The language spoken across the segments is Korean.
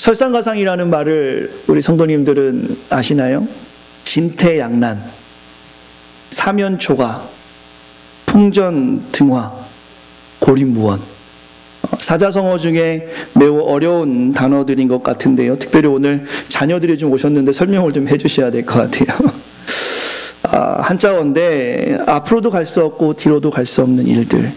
설상가상이라는 말을 우리 성도님들은 아시나요? 진퇴양난, 사면초가, 풍전등화, 고립무원. 사자성어 중에 매우 어려운 단어들인 것 같은데요. 특별히 오늘 자녀들이 좀 오셨는데 설명을 좀 해주셔야 될 것 같아요. 한자어인데 앞으로도 갈 수 없고 뒤로도 갈 수 없는 일들.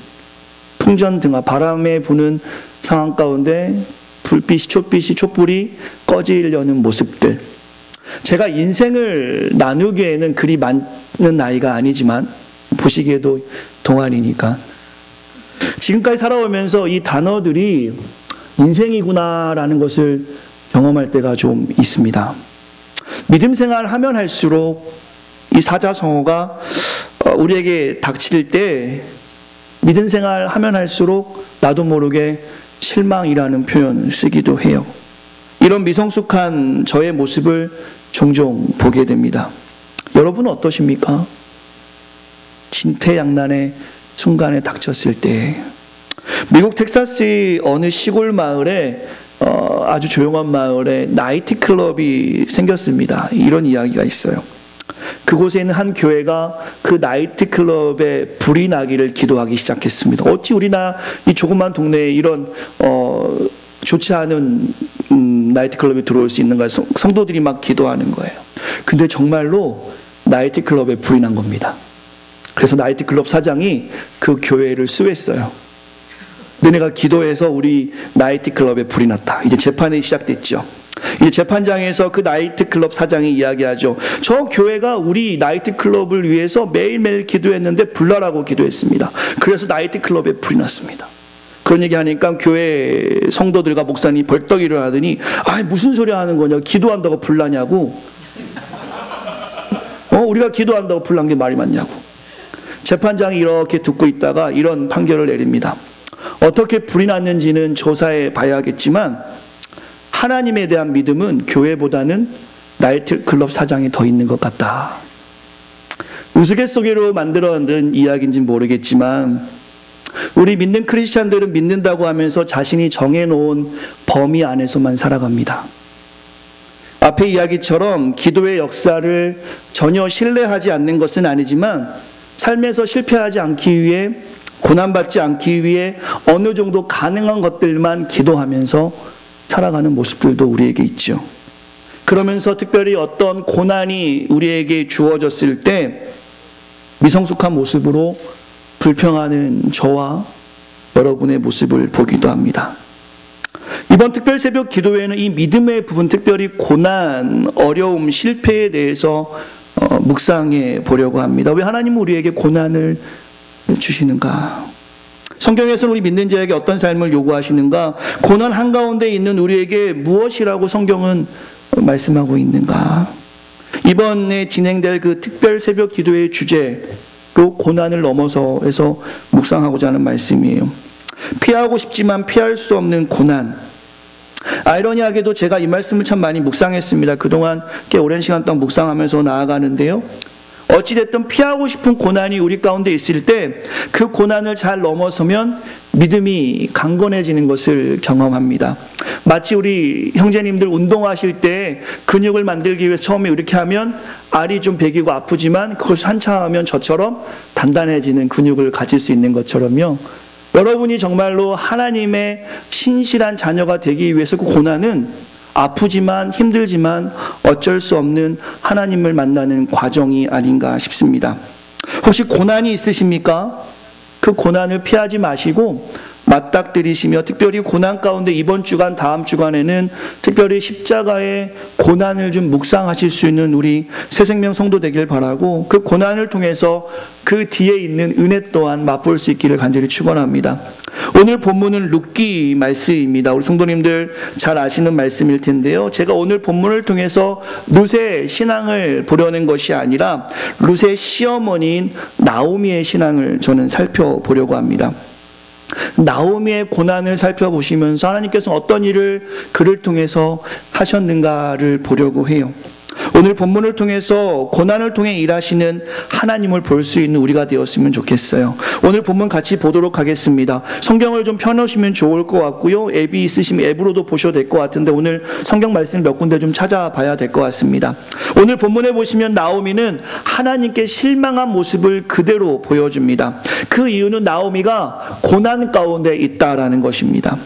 풍전등화, 바람에 부는 상황 가운데 불빛이, 촛불이 꺼지려는 모습들. 제가 인생을 나누기에는 그리 많은 나이가 아니지만 보시기에도 동안이니까 지금까지 살아오면서 이 단어들이 인생이구나라는 것을 경험할 때가 좀 있습니다. 믿음 생활 하면 할수록 이 사자성어가 우리에게 닥칠 때 믿음 생활 하면 할수록 나도 모르게 실망이라는 표현을 쓰기도 해요. 이런 미성숙한 저의 모습을 종종 보게 됩니다. 여러분은 어떠십니까? 진퇴양난의 순간에 닥쳤을 때 미국 텍사스의 어느 시골 마을에 아주 조용한 마을에 나이트클럽이 생겼습니다. 이런 이야기가 있어요. 그곳에 있는 한 교회가 그 나이트클럽에 불이 나기를 기도하기 시작했습니다. 어찌 우리나라 이 조그만 동네에 이런 좋지 않은 나이트클럽이 들어올 수 있는가. 성도들이 막 기도하는 거예요. 근데 정말로 나이트클럽에 불이 난 겁니다. 그래서 나이트클럽 사장이 그 교회를 수했어요. 너네가 기도해서 우리 나이트클럽에 불이 났다. 이제 재판이 시작됐죠. 이제 재판장에서 그 나이트클럽 사장이 이야기하죠. 저 교회가 우리 나이트클럽을 위해서 매일매일 기도했는데 불나라고 기도했습니다. 그래서 나이트클럽에 불이 났습니다. 그런 얘기하니까 교회 성도들과 목사님이 벌떡 일어나더니 무슨 소리 하는 거냐, 기도한다고 불나냐고. 우리가 기도한다고 불난 게 말이 맞냐고. 재판장이 이렇게 듣고 있다가 이런 판결을 내립니다. 어떻게 불이 났는지는 조사해 봐야겠지만 하나님에 대한 믿음은 교회보다는 나이트클럽 사장이 더 있는 것 같다. 우스갯소리로 만들어낸 이야기인지는 모르겠지만 우리 믿는 크리스찬들은 믿는다고 하면서 자신이 정해놓은 범위 안에서만 살아갑니다. 앞의 이야기처럼 기도의 역사를 전혀 신뢰하지 않는 것은 아니지만 삶에서 실패하지 않기 위해, 고난받지 않기 위해 어느 정도 가능한 것들만 기도하면서 살아가는 모습들도 우리에게 있죠. 그러면서 특별히 어떤 고난이 우리에게 주어졌을 때 미성숙한 모습으로 불평하는 저와 여러분의 모습을 보기도 합니다. 이번 특별 새벽 기도회는 이 믿음의 부분, 특별히 고난, 어려움, 실패에 대해서 묵상해 보려고 합니다. 왜 하나님은 우리에게 고난을 주시는가? 성경에서는 우리 믿는 자에게 어떤 삶을 요구하시는가? 고난 한가운데 있는 우리에게 무엇이라고 성경은 말씀하고 있는가? 이번에 진행될 그 특별 새벽 기도의 주제로 고난을 넘어서해서 묵상하고자 하는 말씀이에요. 피하고 싶지만 피할 수 없는 고난. 아이러니하게도 제가 이 말씀을 참 많이 묵상했습니다. 그동안 꽤 오랜 시간 동안 묵상하면서 나아가는데요. 어찌됐든 피하고 싶은 고난이 우리 가운데 있을 때 그 고난을 잘 넘어서면 믿음이 강건해지는 것을 경험합니다. 마치 우리 형제님들 운동하실 때 근육을 만들기 위해 처음에 이렇게 하면 알이 좀 배기고 아프지만 그것을 한참 하면 저처럼 단단해지는 근육을 가질 수 있는 것처럼요. 여러분이 정말로 하나님의 신실한 자녀가 되기 위해서 그 고난은 아프지만 힘들지만 어쩔 수 없는 하나님을 만나는 과정이 아닌가 싶습니다. 혹시 고난이 있으십니까? 그 고난을 피하지 마시고 맞닥뜨리시며, 특별히 고난 가운데 이번 주간, 다음 주간에는 특별히 십자가의 고난을 좀 묵상하실 수 있는 우리 새생명 성도 되길 바라고, 그 고난을 통해서 그 뒤에 있는 은혜 또한 맛볼 수 있기를 간절히 축원합니다. 오늘 본문은 룻기 말씀입니다. 우리 성도님들 잘 아시는 말씀일 텐데요. 제가 오늘 본문을 통해서 룻의 신앙을 보려는 것이 아니라 룻의 시어머니인 나오미의 신앙을 저는 살펴보려고 합니다. 나오미의 고난을 살펴보시면서 하나님께서 어떤 일을 그를 통해서 하셨는가를 보려고 해요. 오늘 본문을 통해서 고난을 통해 일하시는 하나님을 볼 수 있는 우리가 되었으면 좋겠어요. 오늘 본문 같이 보도록 하겠습니다. 성경을 좀 펴놓으시면 좋을 것 같고요. 앱이 있으시면 앱으로도 보셔도 될 것 같은데 오늘 성경 말씀 몇 군데 좀 찾아봐야 될 것 같습니다. 오늘 본문에 보시면 나오미는 하나님께 실망한 모습을 그대로 보여줍니다. 그 이유는 나오미가 고난 가운데 있다라는 것입니다.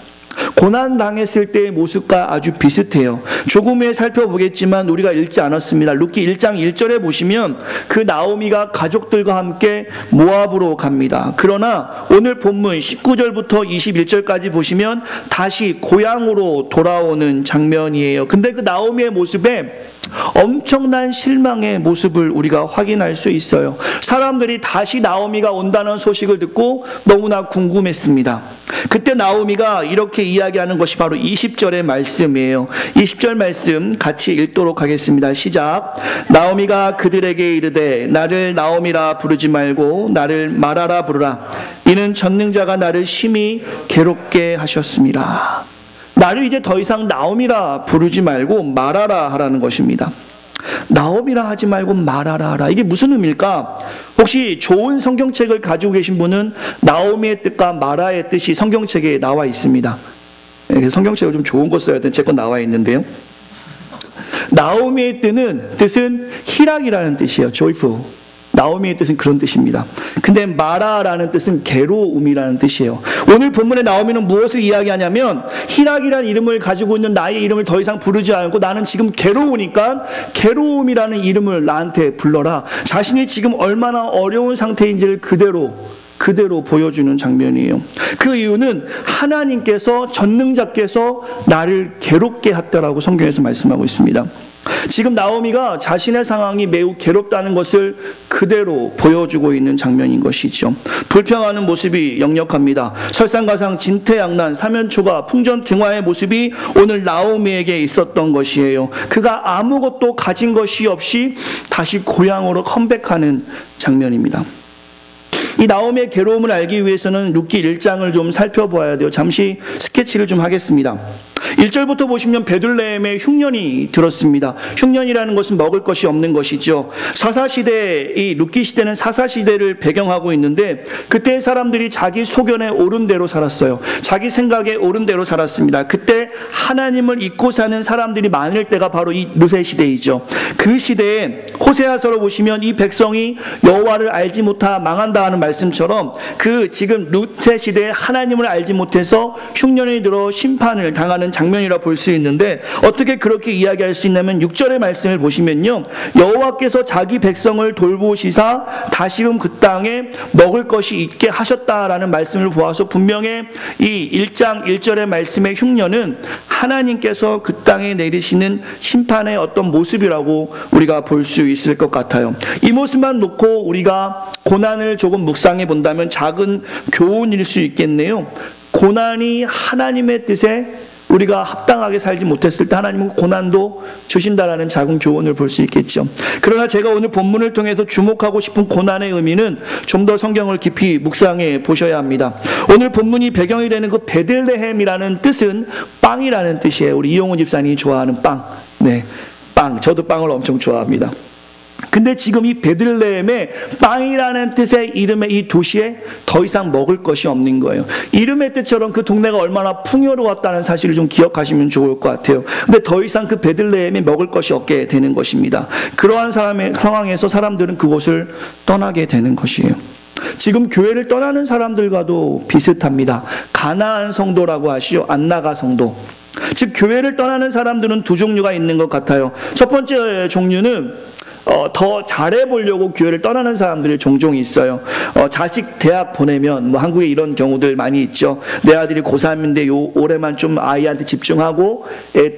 고난 당했을 때의 모습과 아주 비슷해요. 조금 후에 살펴보겠지만 우리가 읽지 않았습니다. 룻기 1장 1절에 보시면 그 나오미가 가족들과 함께 모압으로 갑니다. 그러나 오늘 본문 19절부터 21절까지 보시면 다시 고향으로 돌아오는 장면이에요. 근데 그 나오미의 모습에 엄청난 실망의 모습을 우리가 확인할 수 있어요. 사람들이 다시 나오미가 온다는 소식을 듣고 너무나 궁금했습니다. 그때 나오미가 이렇게 이야기하는 것이 바로 20절의 말씀이에요. 20절 말씀 같이 읽도록 하겠습니다. 시작. 나오미가 그들에게 이르되 나를 나오미라 부르지 말고 나를 마라라 부르라. 이는 전능자가 나를 심히 괴롭게 하셨습니다. 나를 이제 더 이상 나오미라 부르지 말고 마라라 하라는 것입니다. 나오미라 하지 말고 마라라 하라. 이게 무슨 의미일까? 혹시 좋은 성경책을 가지고 계신 분은 나오미의 뜻과 마라의 뜻이 성경책에 나와 있습니다. 성경책을 좀 좋은 거 써야 되는데 제 건 나와 있는데요. 나오미의 뜻은 희락이라는 뜻이에요. joyful. 나오미의 뜻은 그런 뜻입니다. 근데 마라라는 뜻은 괴로움이라는 뜻이에요. 오늘 본문에 나오미는 무엇을 이야기하냐면 희락이라는 이름을 가지고 있는 나의 이름을 더 이상 부르지 않고 나는 지금 괴로우니까 괴로움이라는 이름을 나한테 불러라. 자신이 지금 얼마나 어려운 상태인지를 그대로 보여주는 장면이에요. 그 이유는 하나님께서 전능자께서 나를 괴롭게 했다라고 성경에서 말씀하고 있습니다. 지금 나오미가 자신의 상황이 매우 괴롭다는 것을 그대로 보여주고 있는 장면인 것이죠. 불평하는 모습이 역력합니다. 설상가상 진퇴양난 사면초가 풍전등화의 모습이 오늘 나오미에게 있었던 것이에요. 그가 아무것도 가진 것이 없이 다시 고향으로 컴백하는 장면입니다. 이 나오미의 괴로움을 알기 위해서는 룻기 1장을 좀 살펴봐야 돼요. 잠시 스케치를 좀 하겠습니다. 1절부터 보시면 베들레헴에 흉년이 들었습니다. 흉년이라는 것은 먹을 것이 없는 것이죠. 사사시대, 이 룻기 시대는 사사시대를 배경하고 있는데 그때 사람들이 자기 소견에 옳은 대로 살았어요. 자기 생각에 옳은 대로 살았습니다. 그때 하나님을 잊고 사는 사람들이 많을 때가 바로 이 룻의 시대이죠. 그 시대에 호세아서로 보시면 이 백성이 여호와를 알지 못하 망한다 하는 말씀처럼 그 지금 룻의 시대에 하나님을 알지 못해서 흉년이 들어 심판을 당하는 장면이라 볼 수 있는데 어떻게 그렇게 이야기할 수 있냐면 6절의 말씀을 보시면요. 여호와께서 자기 백성을 돌보시사 다시금 그 땅에 먹을 것이 있게 하셨다라는 말씀을 보아서 분명히 이 1장 1절의 말씀의 흉년은 하나님께서 그 땅에 내리시는 심판의 어떤 모습이라고 우리가 볼 수 있을 것 같아요. 이 모습만 놓고 우리가 고난을 조금 묵상해 본다면 작은 교훈일 수 있겠네요. 고난이 하나님의 뜻에 우리가 합당하게 살지 못했을 때 하나님은 고난도 주신다라는 작은 교훈을 볼 수 있겠죠. 그러나 제가 오늘 본문을 통해서 주목하고 싶은 고난의 의미는 좀 더 성경을 깊이 묵상해 보셔야 합니다. 오늘 본문이 배경이 되는 그 베들레헴이라는 뜻은 빵이라는 뜻이에요. 우리 이용호 집사님이 좋아하는 빵. 네, 빵. 저도 빵을 엄청 좋아합니다. 근데 지금 이 베들레헴에 빵이라는 뜻의 이름의 이 도시에 더 이상 먹을 것이 없는 거예요. 이름의 뜻처럼 그 동네가 얼마나 풍요로웠다는 사실을 좀 기억하시면 좋을 것 같아요. 근데 더 이상 그 베들레헴에 먹을 것이 없게 되는 것입니다. 그러한 상황에서 사람들은 그곳을 떠나게 되는 것이에요. 지금 교회를 떠나는 사람들과도 비슷합니다. 가나안 성도라고 하시죠. 안나가 성도. 즉 교회를 떠나는 사람들은 두 종류가 있는 것 같아요. 첫 번째 종류는 더 잘해보려고 교회를 떠나는 사람들이 종종 있어요. 자식 대학 보내면 뭐 한국에 이런 경우들 많이 있죠. 내 아들이 고3인데 올해만 좀 아이한테 집중하고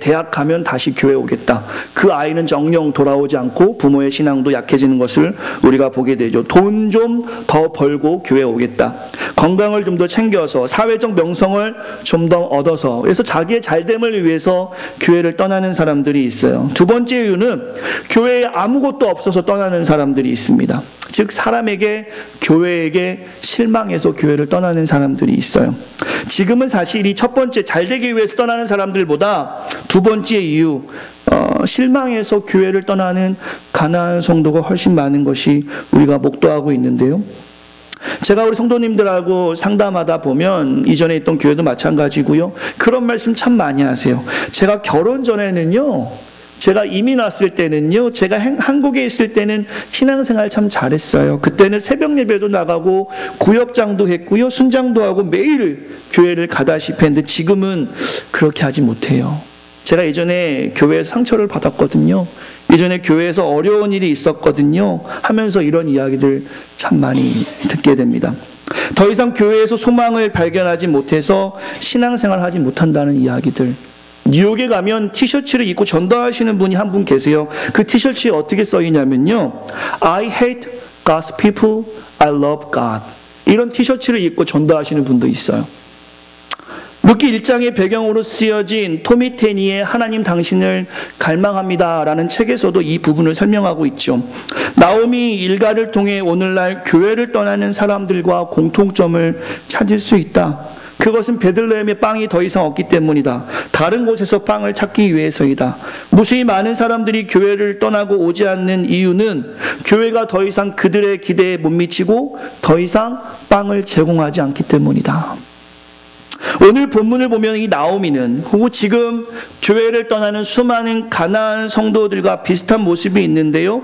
대학 가면 다시 교회 오겠다. 그 아이는 정령 돌아오지 않고 부모의 신앙도 약해지는 것을 우리가 보게 되죠. 돈 좀 더 벌고 교회 오겠다. 건강을 좀 더 챙겨서 사회적 명성을 좀 더 얻어서 그래서 자기의 잘됨을 위해서 교회를 떠나는 사람들이 있어요. 두 번째 이유는 교회에 아무것도 없어서 떠나는 사람들이 있습니다. 즉 사람에게 교회에게 실망해서 교회를 떠나는 사람들이 있어요. 지금은 사실 이 첫 번째 잘되기 위해서 떠나는 사람들보다 두 번째 이유 실망해서 교회를 떠나는 가난한 성도가 훨씬 많은 것이 우리가 목도하고 있는데요. 제가 우리 성도님들하고 상담하다 보면 이전에 있던 교회도 마찬가지고요. 그런 말씀 참 많이 하세요. 제가 결혼 전에는요, 제가 이민 왔을 때는요, 제가 한국에 있을 때는 신앙생활 참 잘했어요. 그때는 새벽 예배도 나가고 구역장도 했고요, 순장도 하고 매일 교회를 가다시피 했는데 지금은 그렇게 하지 못해요. 제가 예전에 교회에서 상처를 받았거든요. 예전에 교회에서 어려운 일이 있었거든요. 하면서 이런 이야기들 참 많이 듣게 됩니다. 더 이상 교회에서 소망을 발견하지 못해서 신앙생활 하지 못한다는 이야기들. 뉴욕에 가면 티셔츠를 입고 전도하시는 분이 한 분 계세요. 그 티셔츠에 어떻게 써 있냐면요, I hate God's people, I love God. 이런 티셔츠를 입고 전도하시는 분도 있어요. 룻기 1장의 배경으로 쓰여진 토미 테니의 하나님 당신을 갈망합니다 라는 책에서도 이 부분을 설명하고 있죠. 나오미 일가를 통해 오늘날 교회를 떠나는 사람들과 공통점을 찾을 수 있다. 그것은 베들레헴에 빵이 더 이상 없기 때문이다. 다른 곳에서 빵을 찾기 위해서이다. 무수히 많은 사람들이 교회를 떠나고 오지 않는 이유는 교회가 더 이상 그들의 기대에 못 미치고 더 이상 빵을 제공하지 않기 때문이다. 오늘 본문을 보면 이 나오미는 혹은 지금 교회를 떠나는 수많은 가나안 성도들과 비슷한 모습이 있는데요.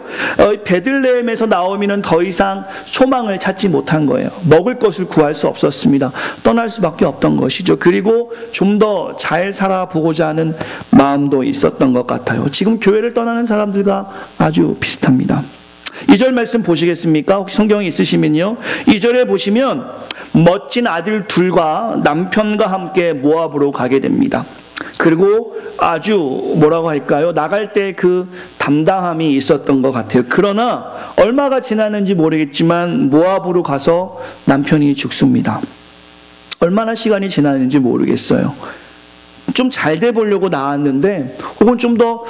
베들레헴에서 나오미는 더 이상 소망을 찾지 못한 거예요. 먹을 것을 구할 수 없었습니다. 떠날 수밖에 없던 것이죠. 그리고 좀 더 잘 살아보고자 하는 마음도 있었던 것 같아요. 지금 교회를 떠나는 사람들과 아주 비슷합니다. 2절 말씀 보시겠습니까? 혹시 성경이 있으시면요. 2절에 보시면 멋진 아들 둘과 남편과 함께 모압으로 가게 됩니다. 그리고 아주 뭐라고 할까요? 나갈 때 그 담당함이 있었던 것 같아요. 그러나 얼마가 지났는지 모르겠지만 모압으로 가서 남편이 죽습니다. 얼마나 시간이 지났는지 모르겠어요. 좀 잘 돼 보려고 나왔는데 혹은 좀 더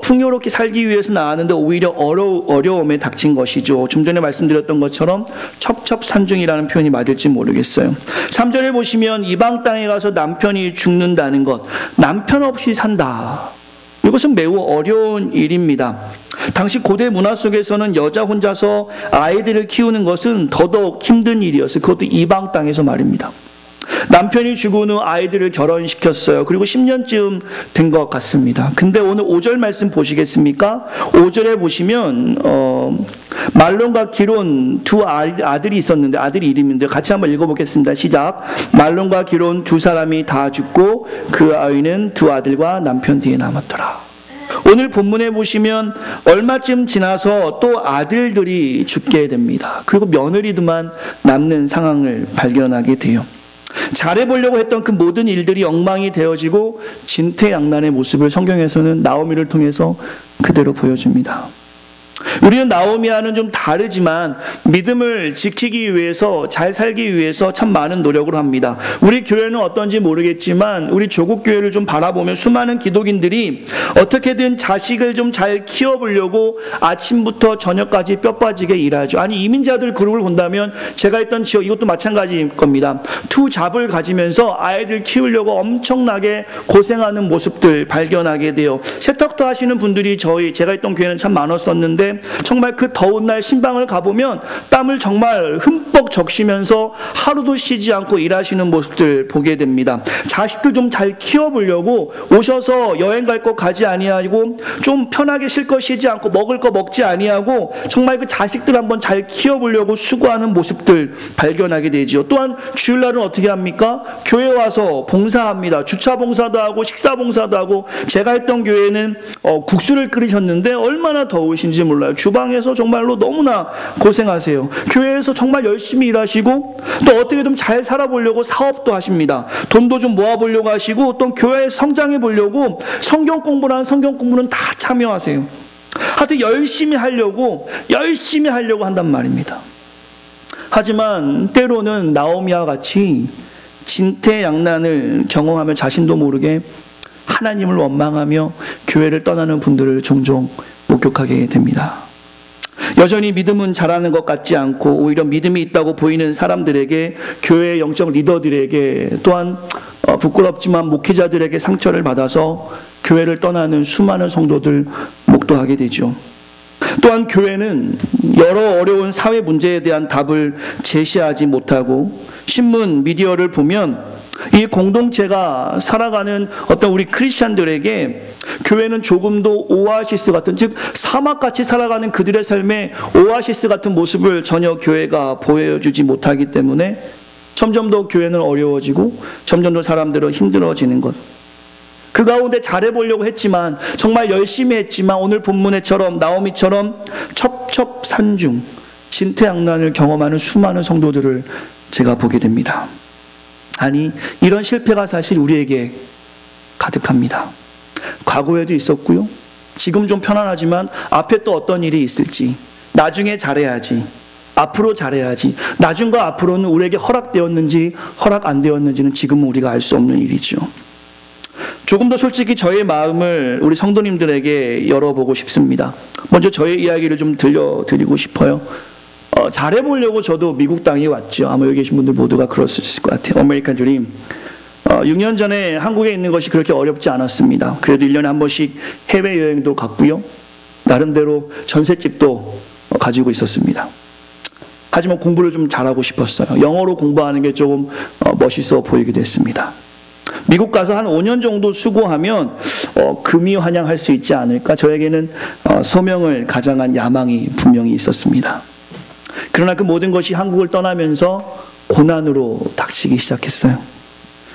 풍요롭게 살기 위해서 나왔는데 오히려 어려움에 닥친 것이죠. 좀 전에 말씀드렸던 것처럼 첩첩산중이라는 표현이 맞을지 모르겠어요. 3절에 보시면 이방 땅에 가서 남편이 죽는다는 것, 남편 없이 산다. 이것은 매우 어려운 일입니다. 당시 고대 문화 속에서는 여자 혼자서 아이들을 키우는 것은 더더욱 힘든 일이었어요. 그것도 이방 땅에서 말입니다. 남편이 죽은 후 아이들을 결혼시켰어요. 그리고 10년쯤 된 것 같습니다. 근데 오늘 5절 말씀 보시겠습니까? 5절에 보시면 말론과 기론 두 아들이 있었는데, 아들이 이름인데 같이 한번 읽어보겠습니다. 시작. 말론과 기론 두 사람이 다 죽고 그 아이는 두 아들과 남편 뒤에 남았더라. 오늘 본문에 보시면 얼마쯤 지나서 또 아들들이 죽게 됩니다. 그리고 며느리들만 남는 상황을 발견하게 돼요. 잘해보려고 했던 그 모든 일들이 엉망이 되어지고 진퇴양난의 모습을 성경에서는 나오미를 통해서 그대로 보여줍니다. 우리는 나오미와는 좀 다르지만 믿음을 지키기 위해서, 잘 살기 위해서 참 많은 노력을 합니다. 우리 교회는 어떤지 모르겠지만 우리 조국 교회를 좀 바라보면 수많은 기독인들이 어떻게든 자식을 좀 잘 키워보려고 아침부터 저녁까지 뼈 빠지게 일하죠. 아니, 이민자들 그룹을 본다면 제가 있던 지역, 이것도 마찬가지일 겁니다. 투잡을 가지면서 아이들 키우려고 엄청나게 고생하는 모습들 발견하게 돼요. 세탁도 하시는 분들이 제가 있던 교회는 참 많았었는데 정말 그 더운 날 신방을 가보면 땀을 정말 흠뻑 적시면서 하루도 쉬지 않고 일하시는 모습들 보게 됩니다. 자식들 좀 잘 키워보려고 오셔서 여행 갈 거 가지 아니하고 좀 편하게 쉴 거 쉬지 않고 먹을 거 먹지 아니하고 정말 그 자식들 한번 잘 키워보려고 수고하는 모습들 발견하게 되죠. 또한 주일날은 어떻게 합니까? 교회 와서 봉사합니다. 주차 봉사도 하고 식사 봉사도 하고, 제가 했던 교회는 국수를 끓이셨는데 얼마나 더우신지 몰라요. 주방에서 정말로 너무나 고생하세요. 교회에서 정말 열심히 일하시고 또 어떻게든 잘 살아보려고 사업도 하십니다. 돈도 좀 모아보려고 하시고 또 교회에 성장해 보려고 성경 공부는 다 참여하세요. 하여튼 열심히 하려고 한단 말입니다. 하지만 때로는 나오미와 같이 진퇴양난을 경험하며 자신도 모르게 하나님을 원망하며 교회를 떠나는 분들을 종종 목격하게 됩니다. 여전히 믿음은 잘하는 것 같지 않고 오히려 믿음이 있다고 보이는 사람들에게, 교회의 영적 리더들에게, 또한 부끄럽지만 목회자들에게 상처를 받아서 교회를 떠나는 수많은 성도들 목도하게 되죠. 또한 교회는 여러 어려운 사회 문제에 대한 답을 제시하지 못하고 신문, 미디어를 보면 이 공동체가 살아가는 어떤 우리 크리스찬들에게 교회는 조금도 오아시스 같은, 즉 사막같이 살아가는 그들의 삶에 오아시스 같은 모습을 전혀 교회가 보여주지 못하기 때문에 점점 더 교회는 어려워지고 점점 더 사람들은 힘들어지는 것. 그 가운데 잘해보려고 했지만, 정말 열심히 했지만 오늘 본문에처럼 나오미처럼 첩첩산중 진퇴양난을 경험하는 수많은 성도들을 제가 보게 됩니다. 아니, 이런 실패가 사실 우리에게 가득합니다. 과거에도 있었고요, 지금 좀 편안하지만 앞에 또 어떤 일이 있을지, 나중에 잘해야지, 앞으로 잘해야지, 나중과 앞으로는 우리에게 허락되었는지 허락 안 되었는지는 지금은 우리가 알 수 없는 일이죠. 조금 더 솔직히 저의 마음을 우리 성도님들에게 열어보고 싶습니다. 먼저 저의 이야기를 좀 들려드리고 싶어요. 잘해보려고 저도 미국 땅에 왔죠. 아마 여기 계신 분들 모두가 그럴 수 있을 것 같아요. 아메리칸 드림. 6년 전에 한국에 있는 것이 그렇게 어렵지 않았습니다. 그래도 1년에 한 번씩 해외여행도 갔고요, 나름대로 전셋집도 가지고 있었습니다. 하지만 공부를 좀 잘하고 싶었어요. 영어로 공부하는 게 조금 멋있어 보이기도 했습니다. 미국 가서 한 5년 정도 수고하면 금이 환영할 수 있지 않을까, 저에게는 소명을 가장한 야망이 분명히 있었습니다. 그러나 그 모든 것이 한국을 떠나면서 고난으로 닥치기 시작했어요.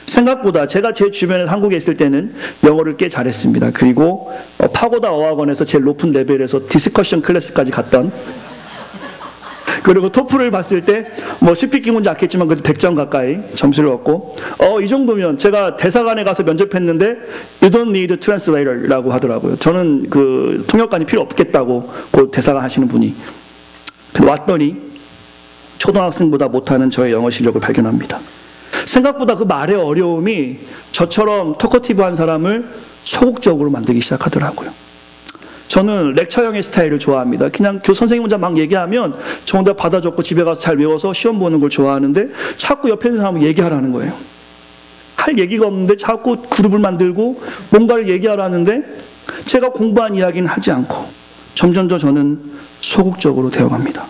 생각보다 제가 제 주변에 한국에 있을 때는 영어를 꽤 잘했습니다. 그리고 파고다 어학원에서 제일 높은 레벨에서 디스커션 클래스까지 갔던, 그리고 토플을 봤을 때 뭐 스피킹은 약했지만 그래도 100점 가까이 점수를 얻고, 이 정도면 제가 대사관에 가서 면접했는데 You don't need a translator라고 하더라고요. 저는 그 통역관이 필요 없겠다고 그 대사관 하시는 분이. 왔더니 초등학생보다 못하는 저의 영어 실력을 발견합니다. 생각보다 그 말의 어려움이 저처럼 토커티브한 사람을 소극적으로 만들기 시작하더라고요. 저는 렉처형의 스타일을 좋아합니다. 그냥 선생님 혼자 막 얘기하면 정답 받아줬고 집에 가서 잘 외워서 시험 보는 걸 좋아하는데, 자꾸 옆에 있는 사람은 얘기하라는 거예요. 할 얘기가 없는데 자꾸 그룹을 만들고 뭔가를 얘기하라는데 제가 공부한 이야기는 하지 않고 점점 더 저는 소극적으로 되어갑니다.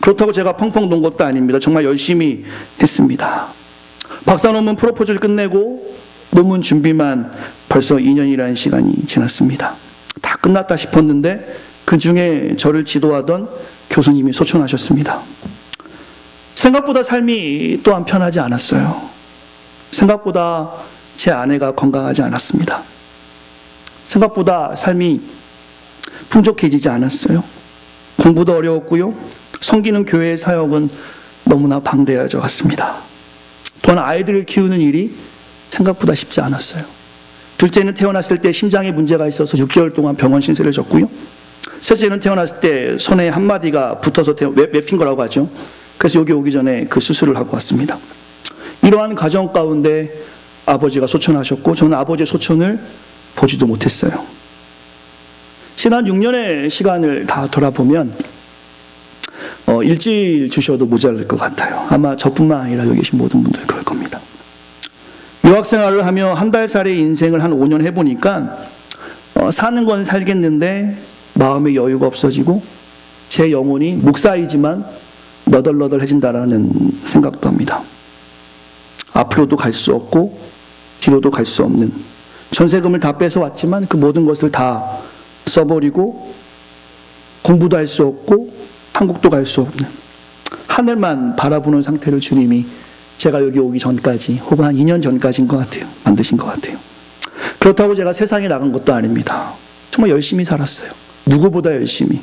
그렇다고 제가 펑펑 논 것도 아닙니다. 정말 열심히 했습니다. 박사 논문 프로포즈를 끝내고 논문 준비만 벌써 2년이라는 시간이 지났습니다. 다 끝났다 싶었는데 그 중에 저를 지도하던 교수님이 소천하셨습니다. 생각보다 삶이 또한 편하지 않았어요. 생각보다 제 아내가 건강하지 않았습니다. 생각보다 삶이 풍족해지지 않았어요. 공부도 어려웠고요, 섬기는 교회의 사역은 너무나 방대해져 갔습니다. 또한 아이들을 키우는 일이 생각보다 쉽지 않았어요. 둘째는 태어났을 때 심장에 문제가 있어서 6개월 동안 병원 신세를 졌고요, 셋째는 태어났을 때 손에 한마디가 붙어서 웹힌 거라고 하죠. 그래서 여기 오기 전에 그 수술을 하고 왔습니다. 이러한 가정 가운데 아버지가 소천하셨고 저는 아버지의 소천을 보지도 못했어요. 지난 6년의 시간을 다 돌아보면 일주일 주셔도 모자랄 것 같아요. 아마 저뿐만 아니라 여기 계신 모든 분들 그럴 겁니다. 유학생활을 하며 한 달 살의 인생을 한 5년 해보니까 사는 건 살겠는데 마음의 여유가 없어지고 제 영혼이 목사이지만 너덜너덜해진다라는 생각도 합니다. 앞으로도 갈 수 없고 뒤로도 갈 수 없는, 전세금을 다 뺏어왔지만 그 모든 것을 다 써버리고 공부도 할 수 없고 한국도 갈 수 없는 하늘만 바라보는 상태를 주님이 제가 여기 오기 전까지 혹은 한 2년 전까지인 것 같아요. 만드신 것 같아요. 그렇다고 제가 세상에 나간 것도 아닙니다. 정말 열심히 살았어요. 누구보다 열심히,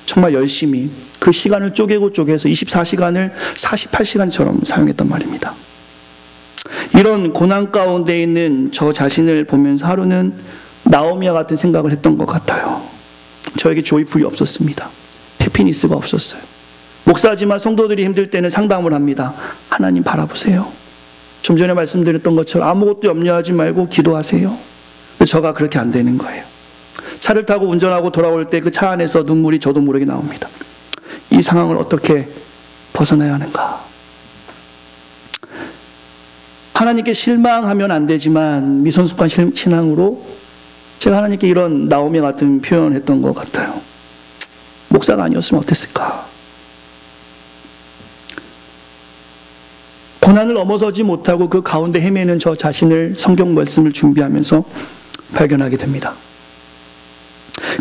정말 열심히 그 시간을 쪼개고 쪼개서 24시간을 48시간처럼 사용했단 말입니다. 이런 고난 가운데 있는 저 자신을 보면서 하루는 나오미와 같은 생각을 했던 것 같아요. 저에게 조이풀이 없었습니다. 해피니스가 없었어요. 목사지만 성도들이 힘들 때는 상담을 합니다. 하나님 바라보세요. 좀 전에 말씀드렸던 것처럼 아무것도 염려하지 말고 기도하세요. 저가 그렇게 안 되는 거예요. 차를 타고 운전하고 돌아올 때 그 차 안에서 눈물이 저도 모르게 나옵니다. 이 상황을 어떻게 벗어나야 하는가. 하나님께 실망하면 안 되지만 미성숙한 신앙으로 제가 하나님께 이런 나오미 같은 표현을 했던 것 같아요. 목사가 아니었으면 어땠을까? 고난을 넘어서지 못하고 그 가운데 헤매는 저 자신을 성경 말씀을 준비하면서 발견하게 됩니다.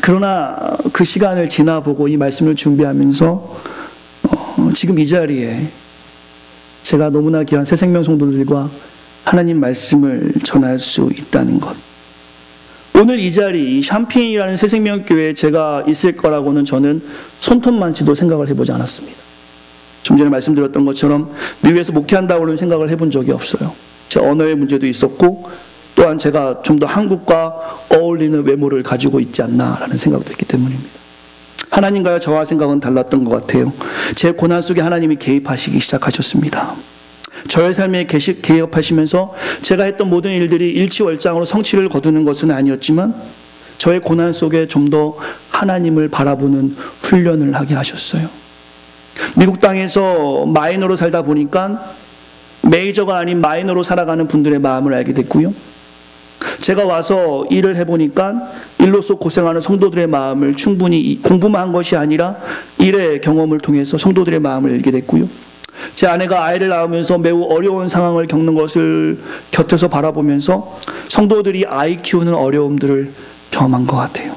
그러나 그 시간을 지나보고 이 말씀을 준비하면서 지금 이 자리에 제가 너무나 귀한 새생명 성도들과 하나님 말씀을 전할 수 있다는 것. 오늘 이 자리, 이 샴페인이라는 새생명교회에 제가 있을 거라고는 저는 손톱만치도 생각을 해보지 않았습니다. 좀 전에 말씀드렸던 것처럼 미국에서 목회한다고는 생각을 해본 적이 없어요. 제 언어의 문제도 있었고 또한 제가 좀 더 한국과 어울리는 외모를 가지고 있지 않나라는 생각도 있기 때문입니다. 하나님과의 저와 생각은 달랐던 것 같아요. 제 고난 속에 하나님이 개입하시기 시작하셨습니다. 저의 삶에 개입하시면서 제가 했던 모든 일들이 일치월장으로 성취를 거두는 것은 아니었지만 저의 고난 속에 좀 더 하나님을 바라보는 훈련을 하게 하셨어요. 미국 땅에서 마이너로 살다 보니까 메이저가 아닌 마이너로 살아가는 분들의 마음을 알게 됐고요. 제가 와서 일을 해보니까 일로서 고생하는 성도들의 마음을 충분히 공부만 한 것이 아니라 일의 경험을 통해서 성도들의 마음을 알게 됐고요. 제 아내가 아이를 낳으면서 매우 어려운 상황을 겪는 것을 곁에서 바라보면서 성도들이 아이 키우는 어려움들을 경험한 것 같아요.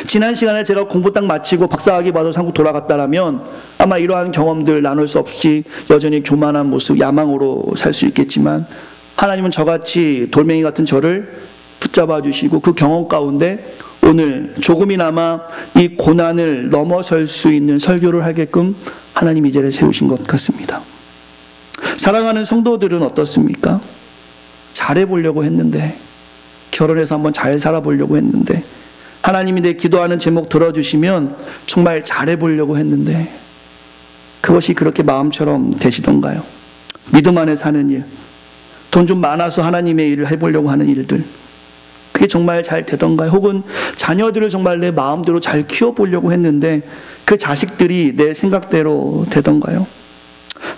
지난 시간에 제가 공부 딱 마치고 박사학위 받아서 한국 돌아갔다라면 아마 이러한 경험들 나눌 수 없이 여전히 교만한 모습, 야망으로 살 수 있겠지만 하나님은 저같이 돌멩이 같은 저를 붙잡아 주시고 그 경험 가운데 오늘 조금이나마 이 고난을 넘어설 수 있는 설교를 하게끔 하나님 이 자리에 세우신 것 같습니다. 사랑하는 성도들은 어떻습니까? 잘해보려고 했는데, 결혼해서 한번 잘 살아보려고 했는데, 하나님이 내 기도하는 제목 들어주시면 정말 잘해보려고 했는데 그것이 그렇게 마음처럼 되시던가요? 믿음 안에 사는 일, 돈 좀 많아서 하나님의 일을 해보려고 하는 일들, 그게 정말 잘 되던가요? 혹은 자녀들을 정말 내 마음대로 잘 키워보려고 했는데 그 자식들이 내 생각대로 되던가요?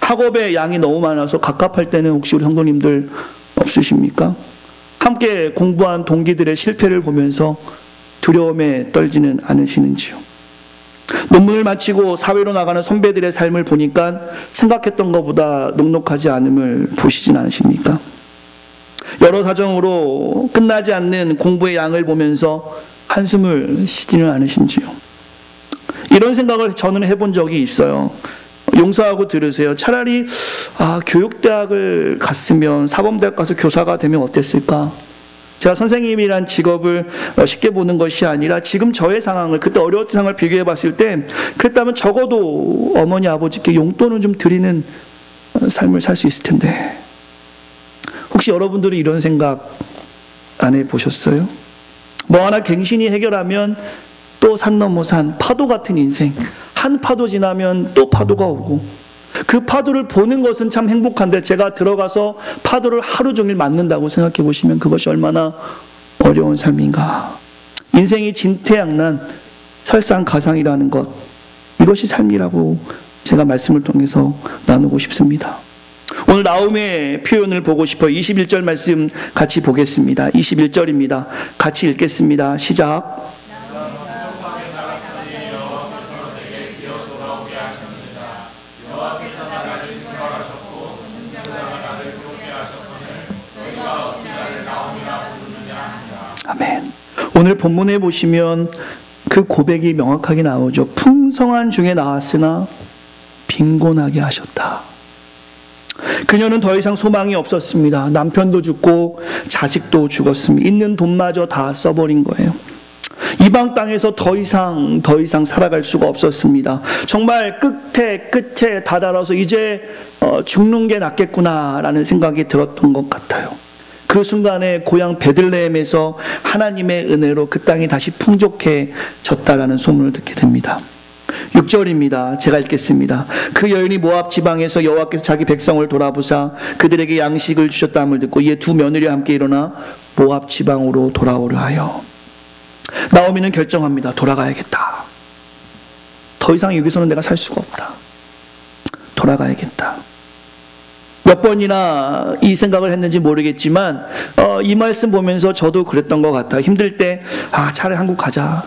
학업에 양이 너무 많아서 갑갑할 때는 혹시 우리 성도님들 없으십니까? 함께 공부한 동기들의 실패를 보면서 두려움에 떨지는 않으시는지요? 논문을 마치고 사회로 나가는 선배들의 삶을 보니까 생각했던 것보다 녹록하지 않음을 보시진 않으십니까? 여러 사정으로 끝나지 않는 공부의 양을 보면서 한숨을 쉬지는 않으신지요? 이런 생각을 저는 해본 적이 있어요. 용서하고 들으세요. 차라리 교육대학을 갔으면, 사범대학 가서 교사가 되면 어땠을까? 제가 선생님이란 직업을 쉽게 보는 것이 아니라 지금 저의 상황을, 그때 어려웠던 상황을 비교해 봤을 때 그랬다면 적어도 어머니 아버지께 용돈은 좀 드리는 삶을 살 수 있을 텐데, 혹시 여러분들은 이런 생각 안 해보셨어요? 뭐 하나 갱신이 해결하면 또 산 넘어 산, 파도 같은 인생, 한 파도 지나면 또 파도가 오고, 그 파도를 보는 것은 참 행복한데 제가 들어가서 파도를 하루 종일 맞는다고 생각해 보시면 그것이 얼마나 어려운 삶인가. 인생이 진퇴양난, 설상가상이라는 것, 이것이 삶이라고 제가 말씀을 통해서 나누고 싶습니다. 오늘 나오미의 표현을 보고 싶어요. 21절 말씀 같이 보겠습니다. 21절입니다. 같이 읽겠습니다. 시작. 아멘. 오늘 본문에 보시면 그 고백이 명확하게 나오죠. 풍성한 중에 나왔으나 빈곤하게 하셨다. 그녀는 더 이상 소망이 없었습니다. 남편도 죽고 자식도 죽었습니다. 있는 돈마저 다 써버린 거예요. 이방 땅에서 더 이상 살아갈 수가 없었습니다. 정말 끝에 다다라서 이제 죽는 게 낫겠구나라는 생각이 들었던 것 같아요. 그 순간에 고향 베들레헴에서 하나님의 은혜로 그 땅이 다시 풍족해졌다라는 소문을 듣게 됩니다. 6절입니다. 제가 읽겠습니다. 그 여인이 모압 지방에서 여호와께서 자기 백성을 돌아보사 그들에게 양식을 주셨다함을 듣고 이에 두 며느리와 함께 일어나 모압 지방으로 돌아오려 하여. 나오미는 결정합니다. 돌아가야겠다. 더 이상 여기서는 내가 살 수가 없다. 돌아가야겠다. 몇 번이나 이 생각을 했는지 모르겠지만 이 말씀 보면서 저도 그랬던 것 같아요. 힘들 때 차라리 한국 가자.